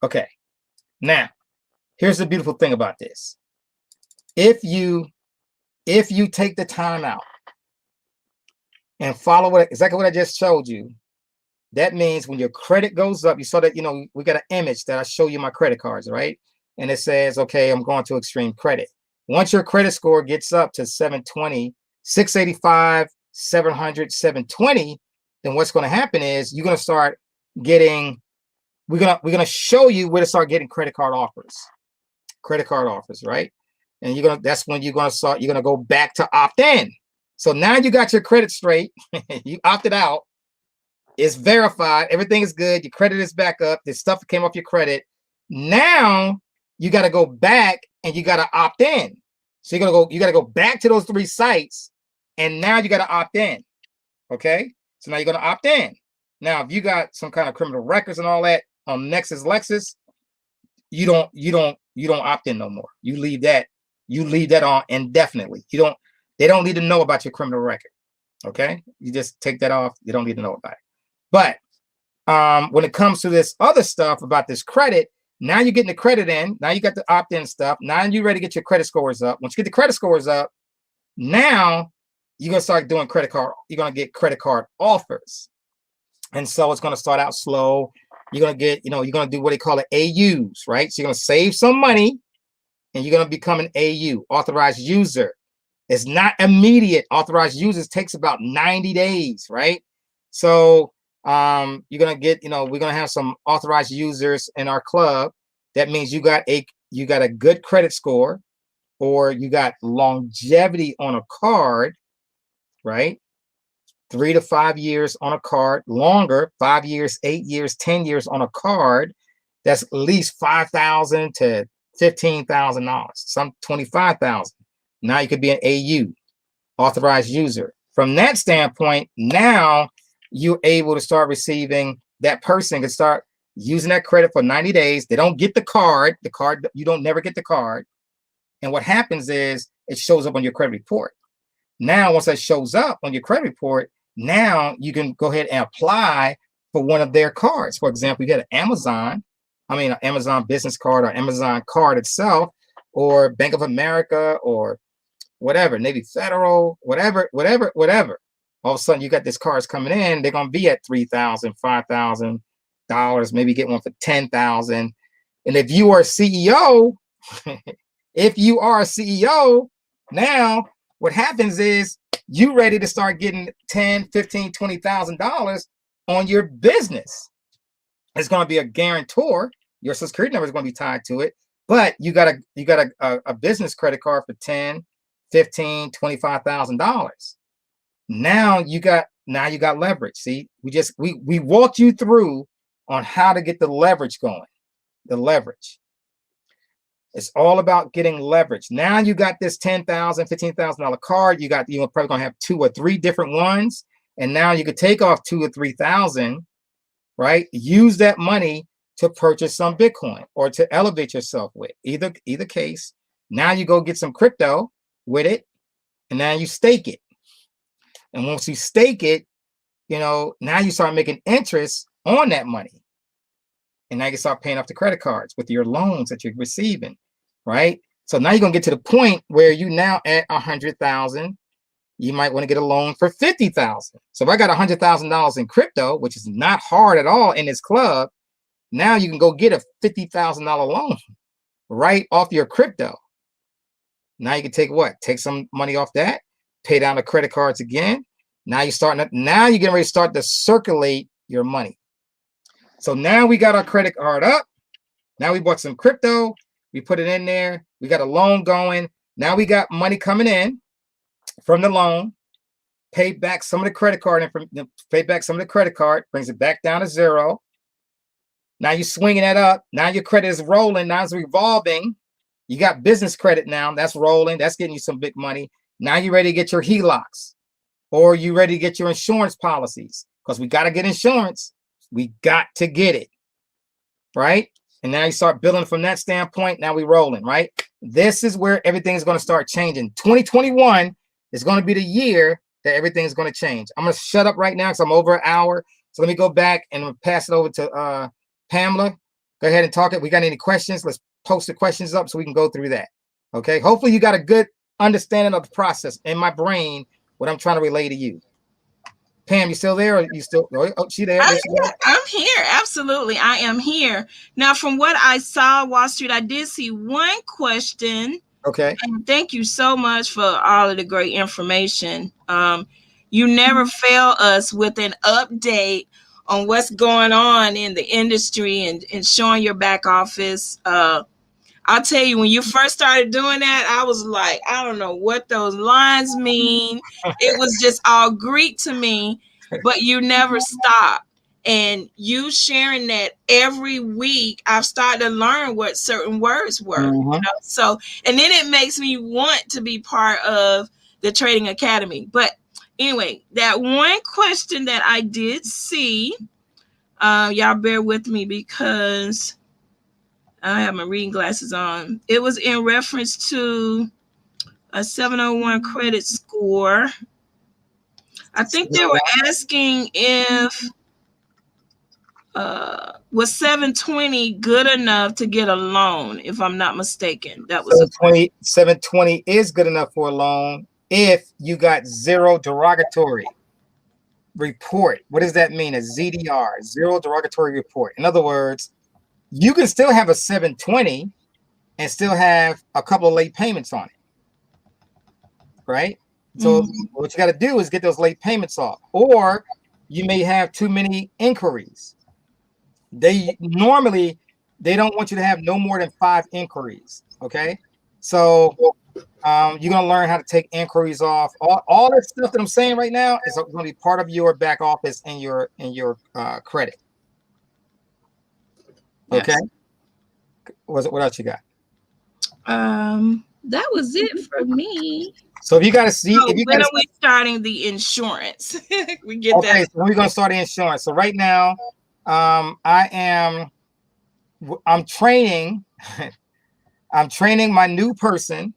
Okay. Now, here's the beautiful thing about this. If you take the time out and follow exactly what I just showed you, that means when your credit goes up, you saw that, we got an image that I show you my credit cards, right? And it says, okay, I'm going to extreme credit. Once your credit score gets up to 720, 685, 700, 720, then what's going to happen is you're going to start getting, we're going to show you where to start getting credit card offers, right? And that's when you're going to go back to opt in. So now you got your credit straight. You opted out. It's verified. Everything is good. Your credit is back up. This stuff came off your credit. Now you got to go back and you got to opt in. So you got to go back to those 3 sites, and now you got to opt in. Okay. So now you're going to opt in. Now, if you got some kind of criminal records and all that on Lexus, you don't opt in no more. You leave that on indefinitely. They don't need to know about your criminal record. Okay. You just take that off. They don't need to know about it. But when it comes to this other stuff about this credit, now you're getting the credit in. Now you got the opt-in stuff. Now you're ready to get your credit scores up. Once you get the credit scores up, now you're going to start doing credit card. You're going to get credit card offers. And so it's going to start out slow. You're going to get, you're going to do what they call it AUs, right? So you're going to save some money and you're going to become an AU, authorized user. It's not immediate. Authorized users takes about 90 days, right? So you're going to get, we're going to have some authorized users in our club. That means you got a good credit score, or you got longevity on a card, right? 3 to 5 years on a card, longer, 5 years, 8 years, 10 years on a card. That's at least $5,000 to $15,000, some $25,000. Now you could be an AU, authorized user. From that standpoint, now you're able to start receiving, that person can start using that credit for 90 days. They don't get the card, you don't never get the card. And what happens is it shows up on your credit report. Now, once that shows up on your credit report, now you can go ahead and apply for one of their cards. For example, you get an Amazon business card, or Amazon card itself, or Bank of America, or whatever, Navy Federal, whatever. All of a sudden, you got these cards coming in. They're going to be at $3,000, $5,000, maybe get one for $10,000. And if you are a CEO, now what happens is you ready to start getting $10,000, $15,000, $20,000 on your business. It's going to be a guarantor. Your Social Security number is going to be tied to it, but you got a business credit card for $10,000, $15,000, $25,000. Now you got leverage. See, we walked you through on how to get the leverage going. The leverage. It's all about getting leverage. Now you got this $10,000, $15,000 card. You're probably gonna have 2 or 3 different ones, and now you could take off $2,000 or $3,000, right? Use that money to purchase some Bitcoin or to elevate yourself with. Either case. Now you go get some crypto with it, and now you stake it. And once you stake it, now you start making interest on that money. And now you start paying off the credit cards with your loans that you're receiving, right? So now you're going to get to the point where you now at 100,000, you might want to get a loan for 50,000. So if I got $100,000 in crypto, which is not hard at all in this club, now you can go get a $50,000 loan right off your crypto. Now you can take some money off that, pay down the credit cards again. Now you're getting ready to start to circulate your money. So now we got our credit card up. Now we bought some crypto. We put it in there. We got a loan going. Now we got money coming in from the loan. Pay back some of the credit card, brings it back down to 0. Now you're swinging that up. Now your credit is rolling. Now it's revolving. You got business credit now. That's rolling. That's getting you some big money. Now you're ready to get your HELOCs, or you ready to get your insurance policies, because we got to get insurance. We got to get it, right? And now you start building from that standpoint. Now we rolling, right? This is where everything is going to start changing. 2021 is going to be the year that everything is going to change. I'm going to shut up right now because I'm over an hour. So let me go back and pass it over to Pamela. Go ahead and talk it. We got any questions? Let's post the questions up so we can go through that. Okay. Hopefully you got a good understanding of the process in my brain, what I'm trying to relay to you. Pam, you still there? Or you still? Oh, she there. I'm here. Absolutely, I am here. Now, from what I saw, Wallstreet, I did see one question. Okay. And thank you so much for all of the great information. You never fail us with an update on what's going on in the industry and showing your back office. I'll tell you, when you first started doing that, I was like, I don't know what those lines mean. It was just all Greek to me, but you never stopped. And you sharing that every week, I've started to learn what certain words were. Mm-hmm. You know? So, and then it makes me want to be part of the Trading Academy. But anyway, that one question that I did see, y'all bear with me because I have my reading glasses on. It was in reference to a 701 credit score. I think they were asking if was 720 good enough to get a loan, if I'm not mistaken. That was 720 is good enough for a loan if you got zero derogatory report. What does that mean? A ZDR, zero derogatory report. In other words, you can still have a 720 and still have a couple of late payments on it, right? So what you got to do is get those late payments off, or you may have too many inquiries. They normally, they don't want you to have no more than 5 inquiries, okay? So you're going to learn how to take inquiries off. All that stuff that I'm saying right now is going to be part of your back office and your credit. Okay. Yes. What else you got? That was it for me. So if you got to see, when are we starting the insurance? We get that. Okay, so we're going to start the insurance. So right now, I'm training my new person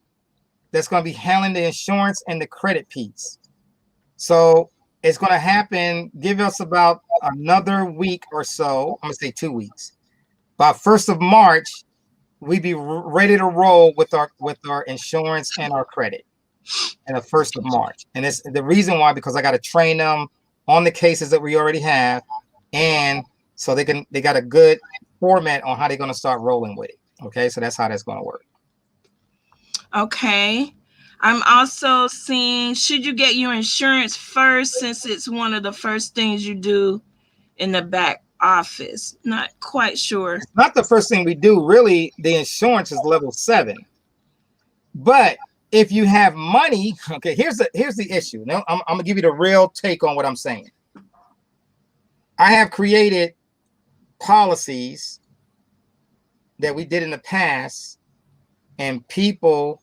that's going to be handling the insurance and the credit piece. So it's going to happen. Give us about another week or so. I'm going to say 2 weeks. By 1st of March, we be ready to roll with our insurance and our credit. And the 1st of March. And it's the reason why, because I got to train them on the cases that we already have, and so they got a good format on how they're going to start rolling with it. Okay, so that's how that's going to work. Okay. I'm also seeing, should you get your insurance first, since it's one of the first things you do in the back office? Not quite sure. It's not the first thing we do. Really, the insurance is level 7. But if you have money, okay, here's the issue. Now I'm gonna give you the real take on what I'm saying. I have created policies that we did in the past, and people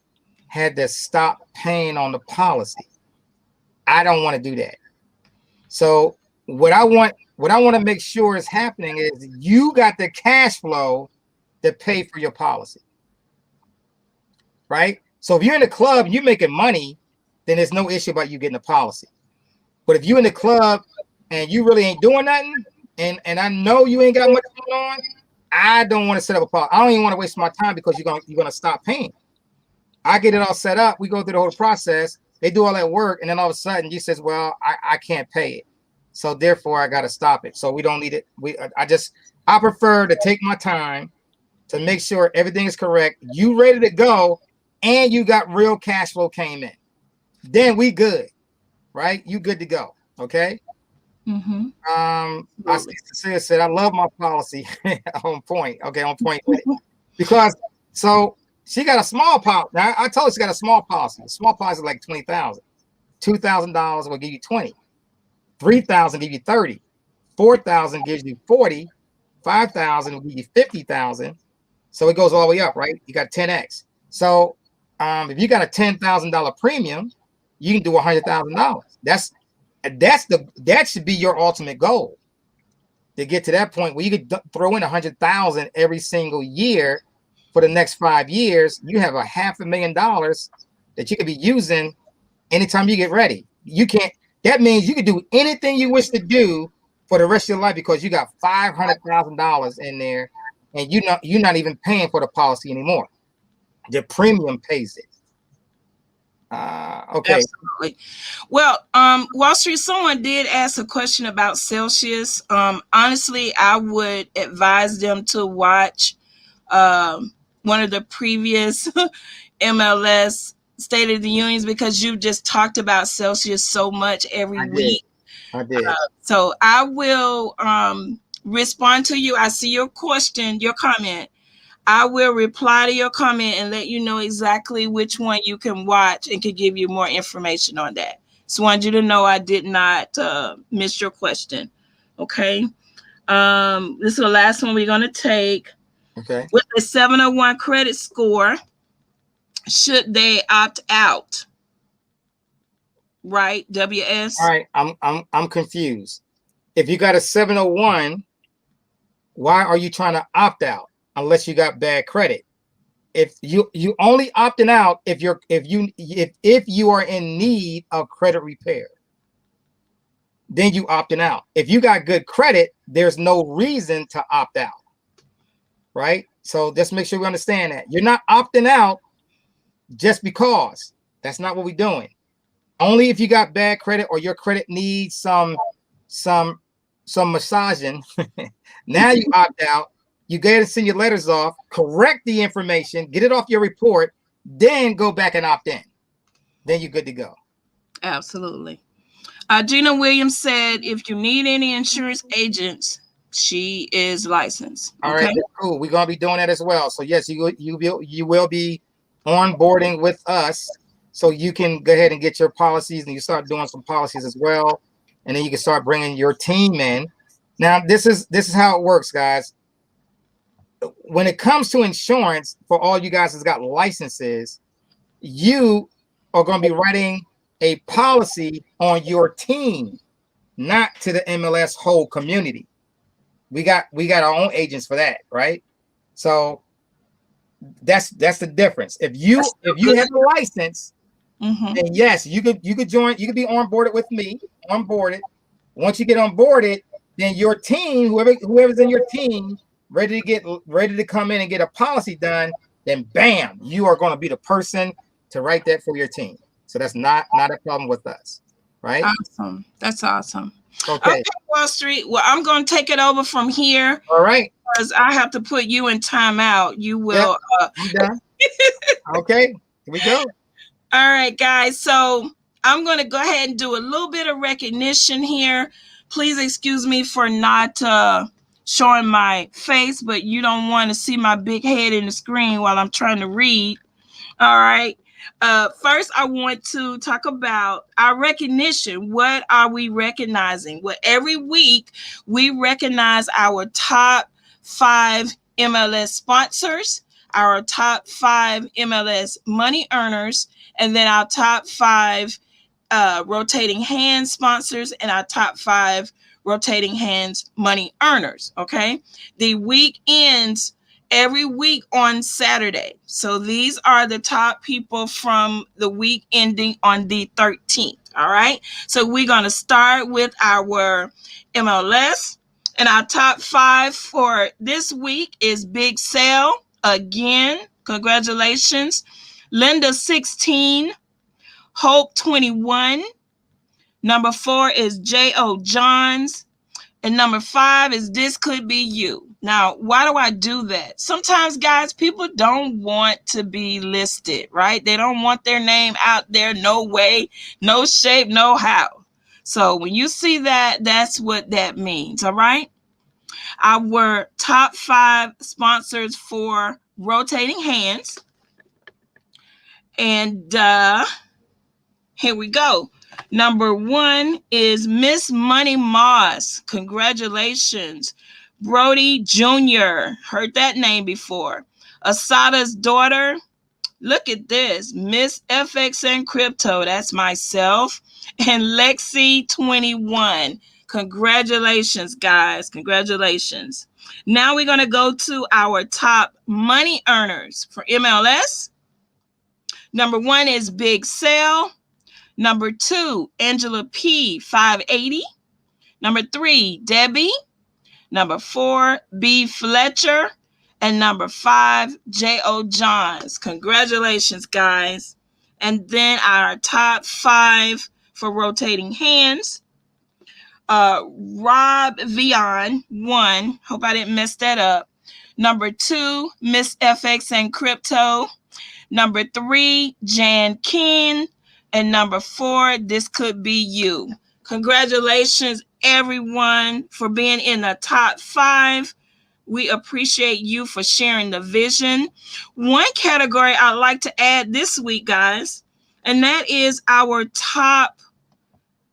had to stop paying on the policy. I don't want to do that. So what I want to make sure is happening is you got the cash flow to pay for your policy, right? So if you're in the club and you're making money, then there's no issue about you getting a policy. But if you're in the club and you really ain't doing nothing, and I know you ain't got much going on, I don't want to set up a policy. I don't even want to waste my time, because you're gonna stop paying. I get it all set up. We go through the whole process. They do all that work, and then all of a sudden you says, "Well, I can't pay it, so therefore I got to stop it." So we don't need it. I prefer to take my time to make sure everything is correct. You ready to go, and you got real cash flow came in. Then we good, right? You good to go. Okay. I see Cecilia said, "I love my policy." On point. Okay, on point with it. Because so she got a small policy. Now, I told her she got a small policy. A small policy is like $20,000. $2,000 will give you 20. 3,000 give you 30. 4,000 gives you 40. 5,000 will give you 50,000. So it goes all the way up, right? You got 10x. So if you got a $10,000 premium, you can do $100,000. That should be your ultimate goal, to get to that point where you could throw in 100,000 every single year for the next 5 years. You have $500,000 that you could be using anytime you get ready. That means you can do anything you wish to do for the rest of your life, because you got $500,000 in there and you're not even paying for the policy anymore. The premium pays it. Okay. Absolutely. Well, Wallstreet, someone did ask a question about Celsius. Honestly, I would advise them to watch one of the previous MLS State of the Unions, because you just talked about Celsius so much every week. I did. So I will respond to you. I see your question, your comment. I will reply to your comment and let you know exactly which one you can watch and can give you more information on that. Just wanted you to know I did not miss your question. Okay. This is the last one we're going to take. Okay. With a 701 credit score, should they opt out? Right, WS? All right, I'm confused. If you got a 701, why are you trying to opt out unless you got bad credit? If you only opting out if you are in need of credit repair, then you opting out. If you got good credit, there's no reason to opt out. Right? So just make sure we understand that. You're not opting out just because. That's not what we're doing. Only if you got bad credit or your credit needs some massaging. Now you opt out. You go ahead and send your letters off, correct the information, get it off your report, then go back and opt in. Then you're good to go. Absolutely. Gina Williams said, if you need any insurance agents, she is licensed. All right, cool. We're gonna be doing that as well. So yes, you will be onboarding with us, so you can go ahead and get your policies, and you start doing some policies as well, and then you can start bringing your team in. Now, this is how it works, guys. When it comes to insurance, for all you guys that's got licenses, you are going to be writing a policy on your team, not to the MLS whole community. We got our own agents for that, right? So that's the difference. If you have a license, then yes, you could join. You could be onboarded with me. Onboarded. Once you get onboarded, then your team, whoever's in your team, ready to come in and get a policy done, then bam, you are going to be the person to write that for your team. So that's not a problem with us, right? Awesome. That's awesome. Okay, Wallstreet. Well, I'm going to take it over from here. All right. Because I have to put you in timeout. You will. Yep, I'm done. Okay, here we go. All right, guys. So I'm going to go ahead and do a little bit of recognition here. Please excuse me for not showing my face, but you don't want to see my big head in the screen while I'm trying to read. All right. First, I want to talk about our recognition. What are we recognizing? Well, every week we recognize our top 5 MLS sponsors, our top 5 MLS money earners, and then our top 5 rotating hands sponsors, and our top 5 rotating hands money earners. Okay. The week ends every week on Saturday. So these are the top people from the week ending on the 13th. All right. So we're going to start with our MLS, and our top 5 for this week is Big Sale. Again, congratulations. Linda 16, Hope 21. Number 4 is J.O. Johns. And number 5 is This Could Be You. Now, why do I do that? Sometimes, guys, people don't want to be listed, right? They don't want their name out there. No way, no shape, no how. So when you see that, that's what that means, all right? Our top 5 sponsors for rotating hands. And here we go. Number 1 is Miss Money Moss. Congratulations. Brody Jr. Heard that name before. Asada's daughter. Look at this. Miss FX and Crypto. That's myself. And Lexi 21. Congratulations, guys. Congratulations. Now we're going to go to our top money earners for MLS. Number 1 is Big Sale. Number 2, Angela P, 580. Number 3, Debbie. Number 4, B Fletcher. And number 5, J.O. Johns. Congratulations, guys. And then our top 5 for rotating hands. Rob Vion, 1. Hope I didn't mess that up. Number 2, Miss FX and Crypto. Number 3, Jan King. And number 4, This Could Be You. Congratulations, everyone, for being in the top 5. We appreciate you for sharing the vision. One category I'd like to add this week, guys, and that is our top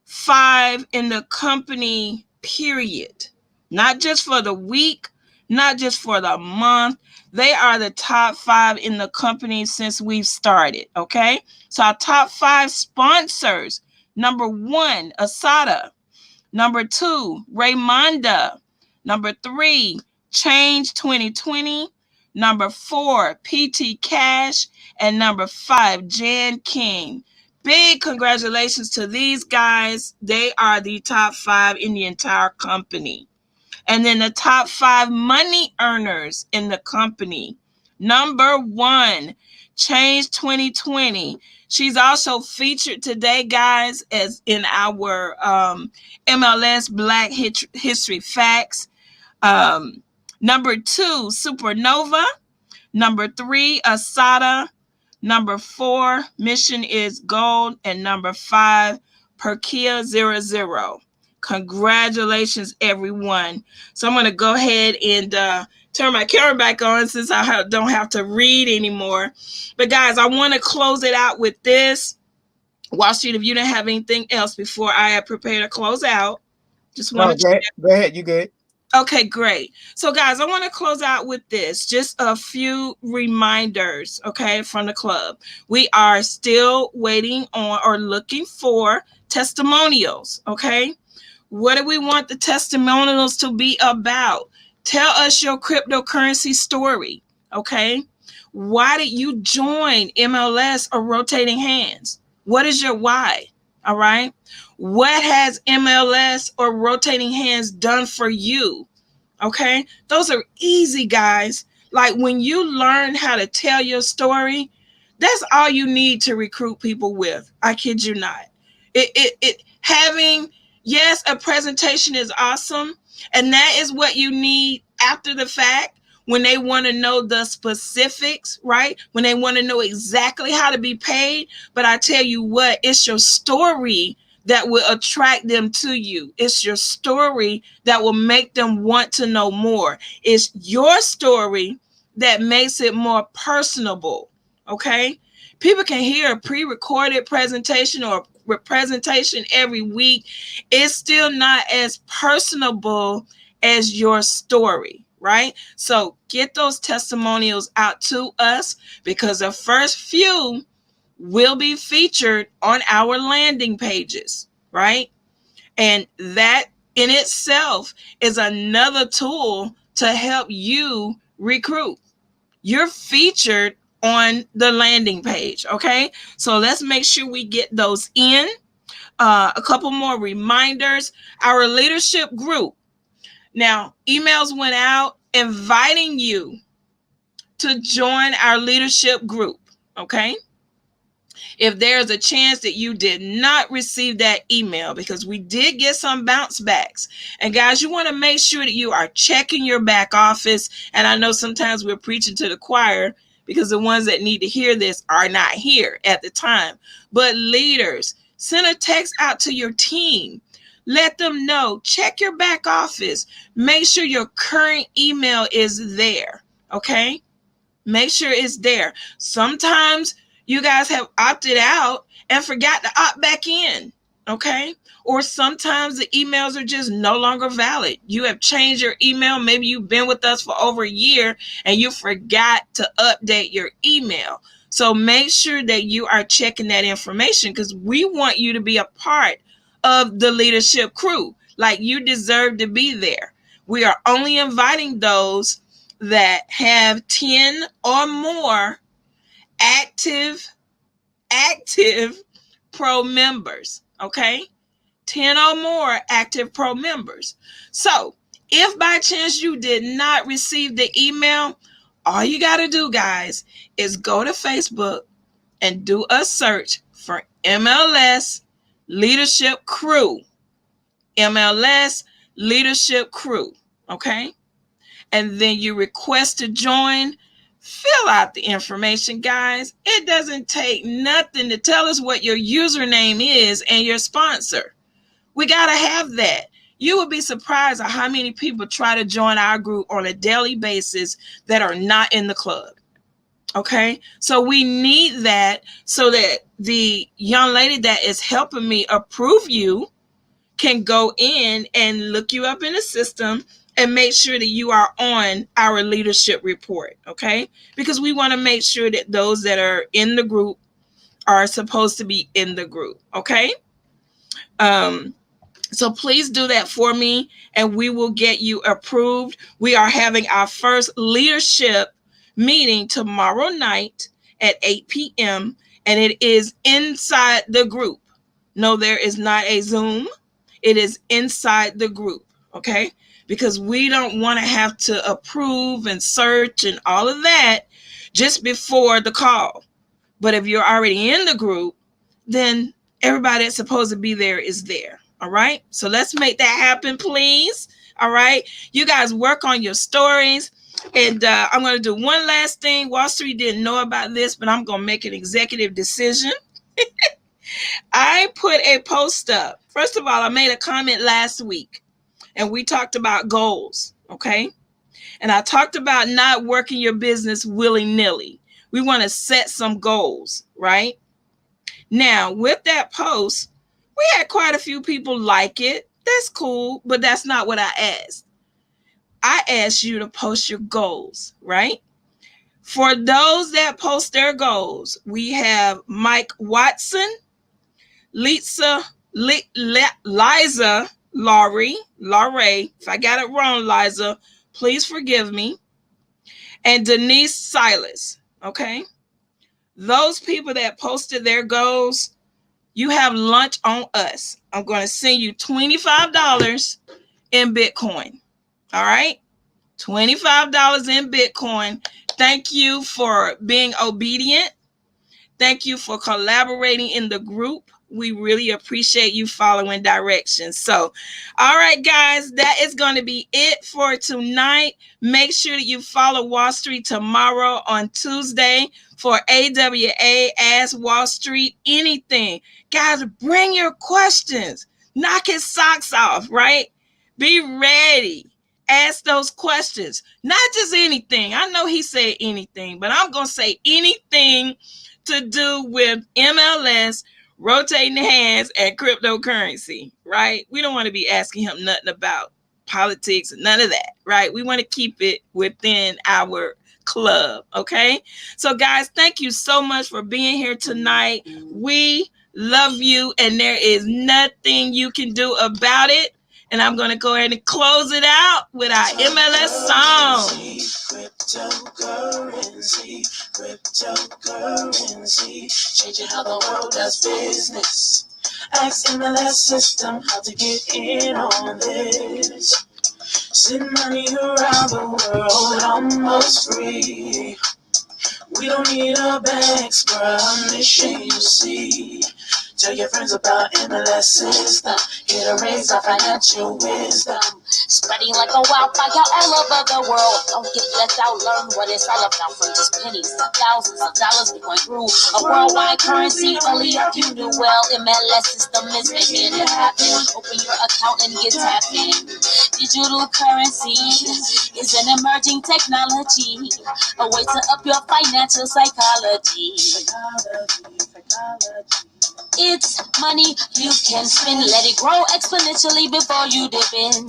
5 in the company, period. Not just for the week, not just for the month. They are the top 5 in the company since we've started, okay? So our top 5 sponsors. Number 1, Asada. Number 2, Raymonda. Number 3, Change 2020. Number 4, PT Cash. And number 5, Jan King. Big congratulations to these guys. They are the top 5 in the entire company. And then the top 5 money earners in the company. Number 1, Change 2020. She's also featured today, guys, as in our MLS Black History Facts. Number 2, Supernova. Number 3, Asada. Number 4, Mission is Gold. And number 5, Perkia 00. Congratulations, everyone. So I'm going to go ahead and turn my camera back on since I don't have to read anymore. But guys, I want to close it out with this. Wallstreet, if you didn't have anything else before I prepare to close out, just want to go ahead. You good? Okay, great. So guys, I want to close out with this. Just a few reminders, okay, from the club. We are still waiting on or looking for testimonials, okay? What do we want the testimonials to be about? Tell us your cryptocurrency story, okay? Why did you join MLS or Rotating Hands? What is your why, all right? What has MLS or Rotating Hands done for you, okay? Those are easy, guys. Like when you learn how to tell your story, that's all you need to recruit people with. I kid you not. Having, yes, a presentation is awesome. And that is what you need after the fact when they want to know the specifics, right? When they want to know exactly how to be paid. But I tell you what, it's your story that will attract them to you. It's your story that will make them want to know more. It's your story that makes it more personable, okay? People can hear a pre-recorded presentation or presentation every week. It's still not as personable as your story, right? So get those testimonials out to us because the first few will be featured on our landing pages, right? And that in itself is another tool to help you recruit. You're featured on the landing page, okay? So let's make sure we get those in. A couple more reminders. Our leadership group. Now, emails went out inviting you to join our leadership group, okay? If there's a chance that you did not receive that email, because we did get some bounce backs. And guys, you want to make sure that you are checking your back office. And I know sometimes we're preaching to the choir because the ones that need to hear this are not here at the time. But leaders, send a text out to your team. Let them know. Check your back office. Make sure your current email is there, okay? Make sure it's there. Sometimes you guys have opted out and forgot to opt back in, okay? Or sometimes the emails are just no longer valid. You have changed your email. Maybe you've been with us for over a year and you forgot to update your email. So make sure that you are checking that information because we want you to be a part of the leadership crew. Like you deserve to be there. We are only inviting those that have 10 or more active pro members, okay? 10 or more active pro members. So if by chance you did not receive the email, All you got to do, guys, is go to Facebook and do a search for MLS Leadership Crew. MLS Leadership Crew, okay? And then you request to join. Fill out the information, guys. It doesn't take nothing to tell us what your username is and your sponsor. We got to have that. You would be surprised at how many people try to join our group on a daily basis that are not in the club. Okay, so we need that so that the young lady that is helping me approve you can go in and look you up in the system and make sure that you are on our leadership report. Okay, because we want to make sure that those that are in the group are supposed to be in the group. Okay, so please do that for me and we will get you approved. We are having our first leadership meeting tomorrow night at 8 p.m. and it is inside the group. No, there is not a Zoom. It is inside the group, okay? Because we don't want to have to approve and search and all of that just before the call. But if you're already in the group, then everybody that's supposed to be there is there. All right. So let's make that happen, please. All right. You guys work on your stories. And I'm going to do one last thing. Wallstreet didn't know about this, but I'm going to make an executive decision. I put a post up. First of all, I made a comment last week and we talked about goals. Okay. And I talked about not working your business willy-nilly. We want to set some goals, right? Now, with that post, we had quite a few people like it. That's cool, but that's not what I asked. I asked you to post your goals, right? For those that post their goals, we have Mike Watson, Liza Laurie, if I got it wrong, Liza, please forgive me, and Denise Silas, okay? Those people that posted their goals, you have lunch on us. I'm going to send you $25 in Bitcoin. All right? $25 in Bitcoin. Thank you for being obedient. Thank you for collaborating in the group. We really appreciate you following directions. So, all right, guys, that is going to be it for tonight. Make sure that you follow Wallstreet tomorrow on Tuesday for AWA Ask Wallstreet Anything. Guys, bring your questions. Knock his socks off, right? Be ready. Ask those questions. Not just anything. I know he said anything, but I'm going to say anything to do with MLS, rotating hands, and cryptocurrency, right? We don't want to be asking him nothing about politics and none of that, right? We want to keep it within our club, okay? So, guys, thank you so much for being here tonight. We love you, and there is nothing you can do about it. And I'm going to go ahead and close it out with our MLS song. Cryptocurrency, changing how the world does business. Ask MLS system how to get in on this. Send money around the world almost free. We don't need a bank's permission, you see. Tell your friends about MLS system. Here to raise our financial wisdom. Spreading like a wildfire all over the world. Don't get left out, learn what it's all about. From just pennies to thousands of dollars, Bitcoin grew a worldwide currency. Only if you do well. MLS system is making it happen. Open your account and get tapped in. Digital currency is an emerging technology, a way to up your financial psychology. It's money you can spend. Let it grow exponentially before you dip in.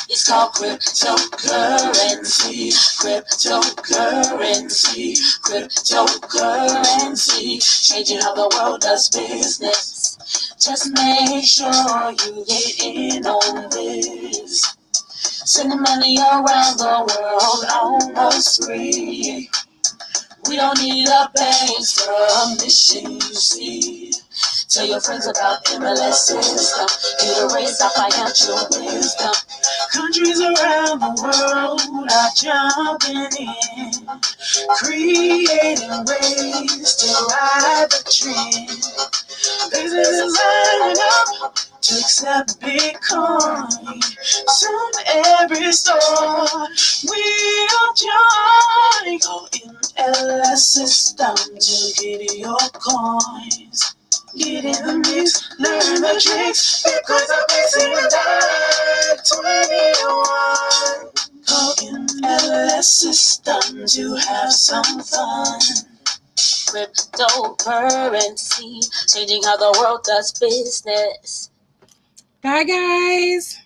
It's called cryptocurrency. Cryptocurrency. Cryptocurrency. Changing how the world does business. Just make sure you get in on this. Sending money around the world almost free. We don't need a bank's permission, you see. Tell your friends about MLS system. Get a raise our financial wisdom. Countries around the world are jumping in, creating ways to ride the trend. Businesses lining up to accept Bitcoin. Soon every store will join. Call MLS system to get your coins. Get in the mix, learn the tricks. Bitcoins are facing $21. Call MLS system to have some fun. Cryptocurrency, changing how the world does business. Bye, guys.